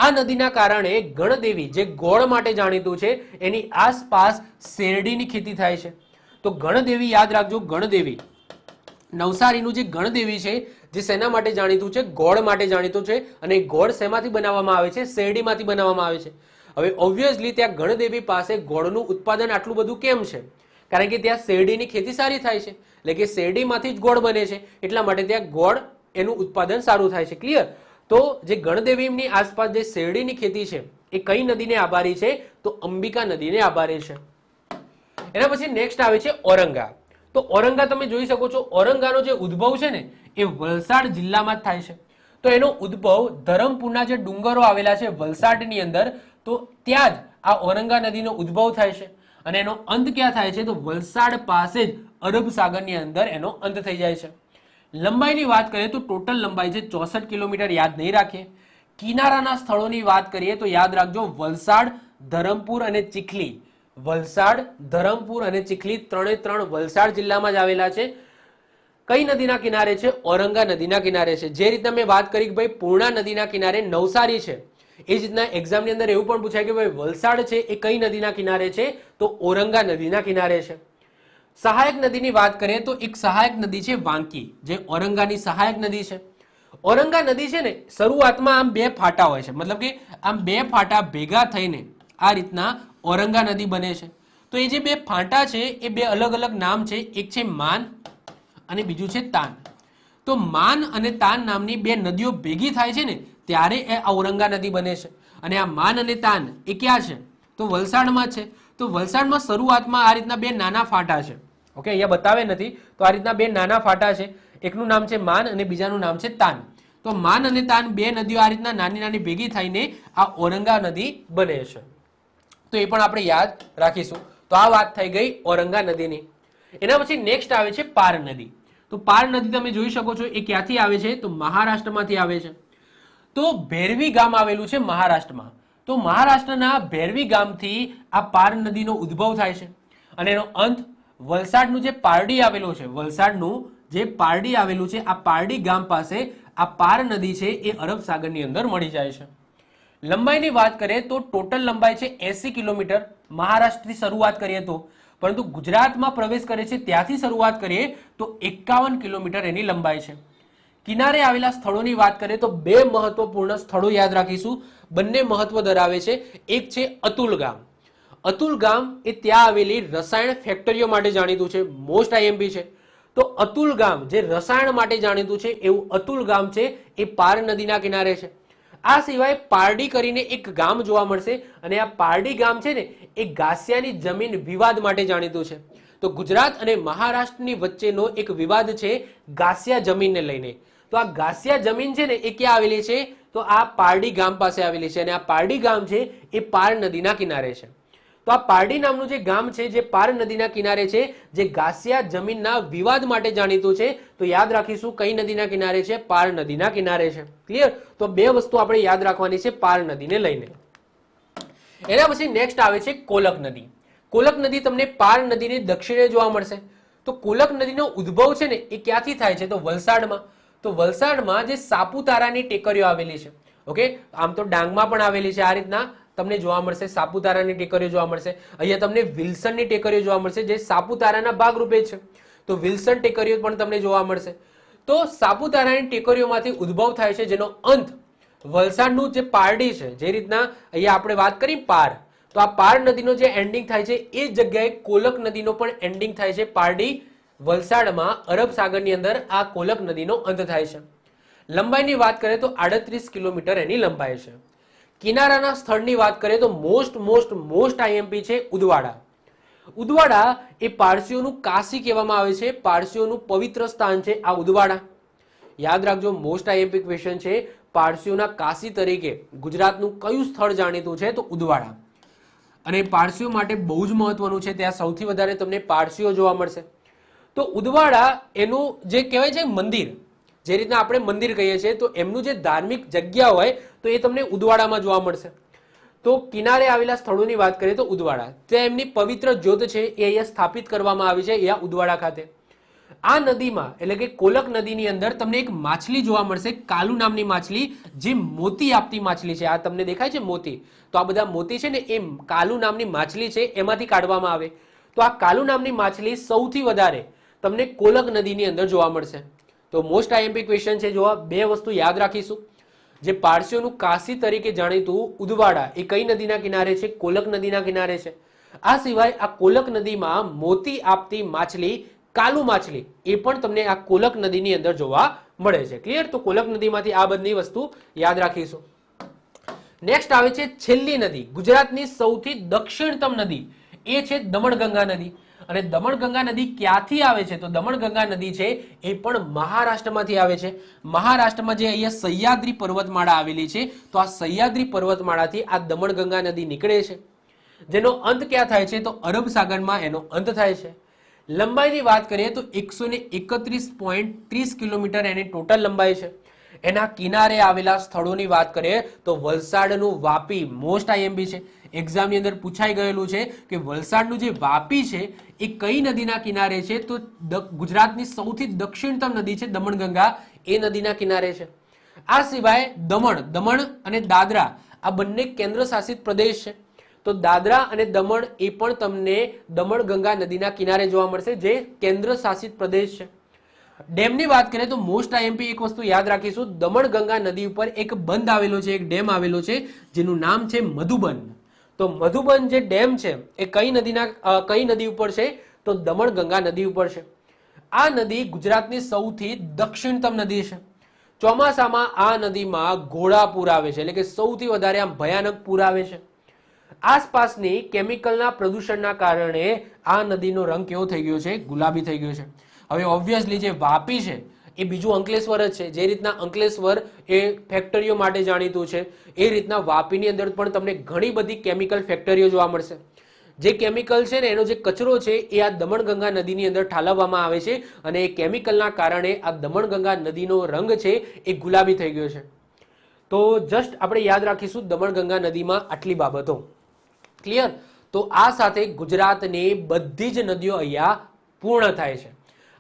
આ નદીના કારણે ગણદેવી જે ગોળ માટે જાણીતું છે એની આસપાસ શેરડીની ખેતી થાય છે. તો ગણદેવી યાદ રાખજો, ગણદેવી નવસારીનું જે ગણદેવી છે જે શેના માટે જાણીતું છે? ગોળ માટે જાણીતું છે. અને ગોળ શેમાંથી બનાવવામાં આવે છે? શેરડીમાંથી બનાવવામાં આવે છે. હવે ઓબ્વિયસલી ત્યાં ગણદેવી પાસે ગોળનું ઉત્પાદન આટલું બધું કેમ છે? કારણ કે ત્યાં શેરડીની ખેતી સારી થાય છે, એટલે કે શેરડીમાંથી જ ગોળ બને છે, એટલા માટે ત્યાં ગોળ એનું ઉત્પાદન સારું થાય છે. ક્લિયર? તો જે ગણદેવીની આસપાસ જે શેરડીની ખેતી છે એ કઈ નદીને આભારી છે? તો અંબિકા નદીને આભારી છે. એના પછી નેક્સ્ટ આવે છે ઔરંગા. તો ઔરંગા તમે જોઈ શકો છો, ઔરંગાનો જે ઉદ્ભવ છે ને એ વલસાડ જિલ્લામાં જ થાય છે. તો એનો ઉદ્ભવ ધરમપુરના જે ડુંગરો આવેલા છે વલસાડની અંદર, તો ત્યાં જ આ ઔરંગા નદીનો ઉદ્ભવ થાય છે. અને એનો અંત ક્યાં થાય છે? તો વલસાડ પાસે જ અરબ સાગરની અંદર એનો અંત થઈ જાય છે. લંબાઈની વાત કરીએ તો ટોટલ લંબાઈ છે 64 કિલોમીટર. યાદ નહીં રાખીએ. કિનારાના સ્થળોની વાત કરીએ તો યાદ રાખજો વલસાડ, ધરમપુર અને ચીખલી. વલસાડ, ધરમપુર અને ચીખલી ત્રણે વલસાડ જિલ્લામાં જ આવેલા છે. કઈ નદીના કિનારે છે? ઔરંગા નદીના કિનારે છે. જે રીતે મેં વાત કરી કે ભાઈ પૂર્ણા નદીના કિનારે નવસારી છે, એ જ રીતના એક્ઝામની અંદર એવું પણ પૂછાય કે ભાઈ વલસાડ છે એ કઈ નદીના કિનારે છે? તો ઔરંગા નદીના કિનારે છે. સહાયક નદીની વાત કરીએ તો એક સહાયક નદી છે વાંકી, જે ઔરંગાની સહાયક નદી છે. ઔરંગા નદી છે ને શરૂઆતમાં આમ બે ફાટા હોય છે, મતલબ કે આમ બે ફાટા ભેગા થઈને આ રીતના ઔરંગા નદી બને છે. તો એ જે બે ફાટા છે એ બે અલગ અલગ નામ છે. એક છે માન અને બીજું છે તાન. તો માન અને તાન નામની બે નદીઓ ભેગી થાય છે ને ત્યારે એ ઔરંગા નદી બને છે. અને આ માન અને તાન એ ક્યાં છે? તો વલસાડમાં છે. તો વલસાડમાં શરૂઆતમાં આ રીતના બે નાના ફાટા છે. ઓકે, અહીંયા બતાવે નથી. તો આ રીતના બે નાના ફાટા છે. એકનું નામ છે માન અને બીજાનું નામ છે તાન. તો માન અને તાન બે નદીઓ આ રીતના નાની નાની ભેગી થઈને આ ઔરંગા નદી બને છે. તો એ પણ આપણે યાદ રાખીશું. તો આ વાત થઈ ગઈ ઔરંગા નદીની. એના પછી નેક્સ્ટ આવે છે પાર નદી. તો પાર નદી તમે જોઈ શકો છો એ ક્યાંથી આવે છે? તો મહારાષ્ટ્રમાંથી આવે છે. તો ભેરવી ગામ આવેલું છે મહારાષ્ટ્રમાં. તો મહારાષ્ટ્રના ભેરવી ગામથી આ પાર નદીનો ઉદ્ભવ થાય છે અને એનો અંત વલસાડનું જે પારડી આવેલું છે, વલસાડનું જે પારડી આવેલું છે, આ પારડી ગામ પાસે આ પાર નદી છે એ અરબ સાગરની અંદર મળી જાય છે. લંબાઈની વાત કરીએ તો ટોટલ લંબાઈ છે 80 કિલોમીટર. મહારાષ્ટ્રથી શરૂઆત કરીએ તો, પરંતુ ગુજરાતમાં પ્રવેશ કરે છે ત્યાંથી શરૂઆત કરીએ તો 51 કિલોમીટર એની લંબાઈ છે. કિનારે આવેલા સ્થળોની વાત કરીએ તો બે મહત્વપૂર્ણ સ્થળો યાદ રાખીશું. બંને મહત્વ ધરાવે છે. એક છે અતુલ ગામ. અતુલ ગામ એ ત્યાં આવેલી રસાયણ ફેક્ટરીઓ માટે જાણીતું છે. મોસ્ટ આઈએમપી છે. તો અતુલ ગામ જે રસાયણ માટે જાણીતું છે એવું અતુલ ગામ છે એ પાર નદીના કિનારે છે. આ સિવાય પારડી કરીને એક ગામ જોવા મળશે અને આ પારડી ગામ છે ને એ ઘાસિયાની જમીન વિવાદ માટે જાણીતું છે. તો ગુજરાત અને મહારાષ્ટ્રની વચ્ચેનો એક વિવાદ છે ઘાસિયા જમીનને લઈને. તો આ ઘાસિયા જમીન છે ને એ ક્યાં આવેલી છે? તો આ પારડી ગામ પાસે આવેલી છે અને આ પારડી ગામ છે એ પાર નદીના કિનારે છે. તો આ પારડી નામનું જે ગામ છે જે પાર નદીના કિનારે છે, જે ઘાસિયા જમીનના વિવાદ માટે જાણીતું છે. તો યાદ રાખીશું કઈ નદીના કિનારે છે? પાર નદીના કિનારે છે. ક્લિયર? તો બે વસ્તુ આપણે યાદ રાખવાની છે પાર નદીને લઈને. એના પછી નેક્સ્ટ આવે છે કોલક નદી. કોલક નદી તમને પાર નદીની દક્ષિણે જોવા મળશે. તો કોલક નદીનો ઉદ્ભવ છે ને એ ક્યાંથી થાય છે? તો વલસાડમાં. તો વલસાડમાં જે સાપુતારાની ટેકરીઓ આવેલી છે, ઓકે, આમ તો ડાંગમાં પણ આવેલી છે, આ રીતના તમને જોવા મળશે. સાપુતારાની ટેકરીઓ જોવા મળશે. અહીંયા તમને વિલ્સનની ટેકરીઓ જોવા મળશે, જે સાપુતારાના ભાગરૂપે છે. તો વિલ્સન ટેકરીઓ પણ તમને જોવા મળશે. તો સાપુતારાની ટેકરીઓમાંથી ઉદ્ભવ થાય છે, જેનો અંત વલસાડનું જે પારડી છે, જે રીતના અહીંયા આપણે વાત કરી પાર, તો આ પાર નદીનો જે એન્ડિંગ થાય છે એ જગ્યાએ કોલક નદીનો પણ એન્ડિંગ થાય છે. પારડી વલસાડમાં અરબ સાગરની અંદર આ કોલક નદીનો અંત થાય છે. લંબાઈની વાત કરીએ તો 38 કિલોમીટર એની લંબાઈ છે. કિનારાના સ્થળની વાત કરીએ તો મોસ્ટ આઈએમપી છે ઉદવાડા. ઉદવાડા એ પારસીઓનું કાશી કહેવામાં આવે છે. પારસીઓનું પવિત્ર સ્થાન છે આ ઉદવાડા. યાદ રાખજો, મોસ્ટ આઈએમપી ક્વેશ્ચન છે. પારસીઓના કાશી તરીકે ગુજરાતનું કયું સ્થળ જાણીતું છે? તો ઉદવાડા. અને પારસીઓ માટે બહુ જ મહત્વનું છે. ત્યાં સૌથી વધારે તમને પારસીઓ જોવા મળશે. તો ઉદવાડા એનું જે કહેવાય છે મંદિર, જે રીતના આપણે મંદિર કહીએ છીએ, તો એમનું જે ધાર્મિક જગ્યા હોય તો એ તમને ઉદવાડામાં જોવા મળશે. તો કિનારે આવેલા સ્થળોની વાત કરીએ તો ઉદવાડા, ત્યાં એમની પવિત્ર જ્યોત છે એ અહીંયા સ્થાપિત કરવામાં આવી છે, અહીંયા ઉદવાડા ખાતે. આ નદીમાં એટલે કે કોલક નદીની અંદર તમને એક માછલી જોવા મળશે, કાલુ નામની માછલી, જે મોતી આપતી માછલી છે. આ તમને દેખાય છે મોતી, તો આ બધા મોતી છે ને એ કાલુ નામની માછલી છે, એમાંથી કાઢવામાં આવે. તો આ કાલુ નામની માછલી સૌથી વધારે તમને કોલક નદીની અંદર જોવા મળશે. તો મોસ્ટ આઈએમપી ક્વેશ્ચન છે. જોવા બે વસ્તુ યાદ રાખીશું. જે પારસીઓનું કાશી તરીકે જાણીતું ઉદવાડા એ કઈ નદીના કિનારે છે? કોલક નદીના કિનારે છે. આ સિવાય આ કોલક નદીમાં મોતી આપતી માછલી, કાલુ માછલી, એ પણ તમને આ કોલક નદીની અંદર જોવા મળે છે. ક્લિયર? તો કોલક નદીમાંથી આ બધી વસ્તુ યાદ રાખીશું. નેક્સ્ટ આવે છે છેલ્લી નદી, ગુજરાતની સૌથી દક્ષિણતમ નદી, એ છે દમણગંગા નદી. અને દમણગંગા નદી ક્યાંથી આવે છે? તો દમણગંગા નદી છે એ પણ મહારાષ્ટ્રમાંથી આવે છે. મહારાષ્ટ્રમાં જે અહીંયા સહ્યાદ્રી પર્વતમાળા આવેલી છે, તો આ સહ્યાદ્રી પર્વતમાળાથી આ દમણગંગા નદી નીકળે છે, જેનો અંત ક્યાં થાય છે? તો અરબ સાગરમાં એનો અંત થાય છે. લંબાઈની વાત કરીએ તો 131.30 કિલોમીટર એની ટોટલ લંબાઈ છે. એના કિનારે આવેલા સ્થળોની વાત કરીએ તો વલસાડનું વાપી મોસ્ટ આઈએમપી છે. એક્ઝામની અંદર પૂછાઈ ગયેલું છે કે વલસાડનું જે વાપી છે એ કઈ નદીના કિનારે છે? તો ગુજરાતની સૌથી દક્ષિણતમ નદી છે દમણગંગા, એ નદીના કિનારે છે. આ સિવાય દમણ અને દાદરા આ બંને કેન્દ્ર શાસિત પ્રદેશ છે. તો દાદરા અને દમણ એ પણ તમને દમણગંગા નદીના કિનારે જોવા મળશે, જે કેન્દ્ર શાસિત પ્રદેશ છે. ડેમની વાત કરીએ તો મોસ્ટ આઈએમપી એક વસ્તુ યાદ રાખીશું, દમણગંગા નદી ઉપર એક બંધ આવેલો છે, એક ડેમ આવેલો છે, જેનું નામ છે મધુબન. તો મધુબન જે ડેમ છે એ કઈ નદી ઉપર છે? તો દમણગંગા નદી ઉપર છે. આ નદી ગુજરાતની સૌથી દક્ષિણતમ નદી છે. ચોમાસામાં આ નદીમાં ઘોડાપૂર આવે છે, એટલે કે સૌથી વધારે આમ ભયાનક પૂર આવે છે. આસપાસની કેમિકલના પ્રદૂષણના કારણે આ નદીનો રંગ કેવો થઈ ગયો છે? ગુલાબી થઈ ગયો છે. હવે ઓબ્વિયસલી જે વાપી છે એ બીજું અંકલેશ્વર જ છે. જે રીતના અંકલેશ્વર એ ફેક્ટરીઓ માટે જાણીતું છે, એ રીતના વાપીની અંદર પણ તમને ઘણી બધી કેમિકલ ફેક્ટરીઓ જોવા મળશે. જે કેમિકલ છે ને એનો જે કચરો છે એ આ દમણગંગા નદીની અંદર ઠાલવવામાં આવે છે, અને એ કેમિકલના કારણે આ દમણગંગા નદીનો રંગ છે એ ગુલાબી થઈ ગયો છે. તો જસ્ટ આપણે યાદ રાખીશું દમણગંગા નદીમાં આટલી બાબતો. ક્લિયર? તો આ સાથે ગુજરાતની બધી જ નદીઓ અહીંયા પૂર્ણ થાય છે.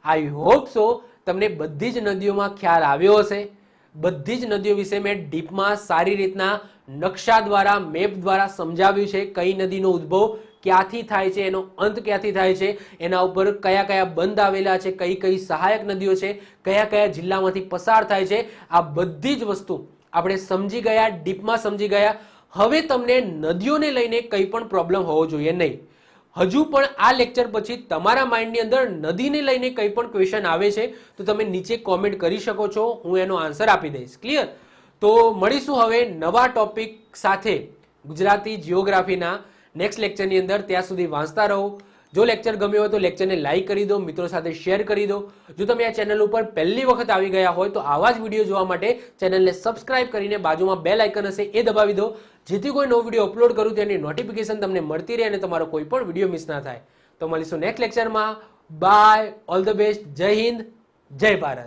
આઈ હોપ સો તમને બધી જ નદીઓમાં ખ્યાલ આવ્યો હશે. બધી જ નદીઓ વિશે મેં ડીપમાં સારી રીતના નકશા દ્વારા, મેપ દ્વારા સમજાવ્યું છે. કઈ નદીનો ઉદ્ભવ ક્યાંથી થાય છે, એનો અંત ક્યાંથી થાય છે, એના ઉપર કયા કયા બંધ આવેલા છે, કઈ કઈ સહાયક નદીઓ છે, કયા કયા જિલ્લામાંથી પસાર થાય છે, આ બધી જ વસ્તુ આપણે સમજી ગયા, ડીપમાં સમજી ગયા. હવે તમને નદીઓને લઈને કંઈ પણ પ્રોબ્લેમ હોવો જોઈએ નહીં. હજુ પણ આ લેક્ચર પછી તમારા માઇન્ડની અંદર નદીને લઈને કંઈ પણ ક્વેશ્ચન આવે છે તો તમે નીચે કોમેન્ટ કરી શકો છો, હું એનો આન્સર આપી દઈશ. ક્લિયર? તો મળીશું હવે નવા ટોપિક સાથે ગુજરાતી જીઓગ્રાફીના નેક્સ્ટ લેક્ચરની અંદર. ત્યાં સુધી વાંચતા રહો. જો લેક્ચર ગમ્યો હોય તો લેક્ચરને લાઈક કરી દો, મિત્રો સાથે શેર કરી દો. જો તમે આ ચેનલ ઉપર પહેલી વખત આવી ગયા હોય તો આવા જ વિડીયો જોવા માટે ચેનલને સબસ્ક્રાઇબ કરીને બાજુમાં બેલ આઇકન હશે એ દબાવી દો, જેથી કોઈ નવો વિડીયો અપલોડ કરું તેની નોટિફિકેશન તમને મળતી રહે અને તમારો કોઈ પણ વિડીયો મિસ ના થાય. તો મળીશું નેક્સ્ટ લેક્ચરમાં. Bye, all the best. જય હિન્દ, જય ભારત.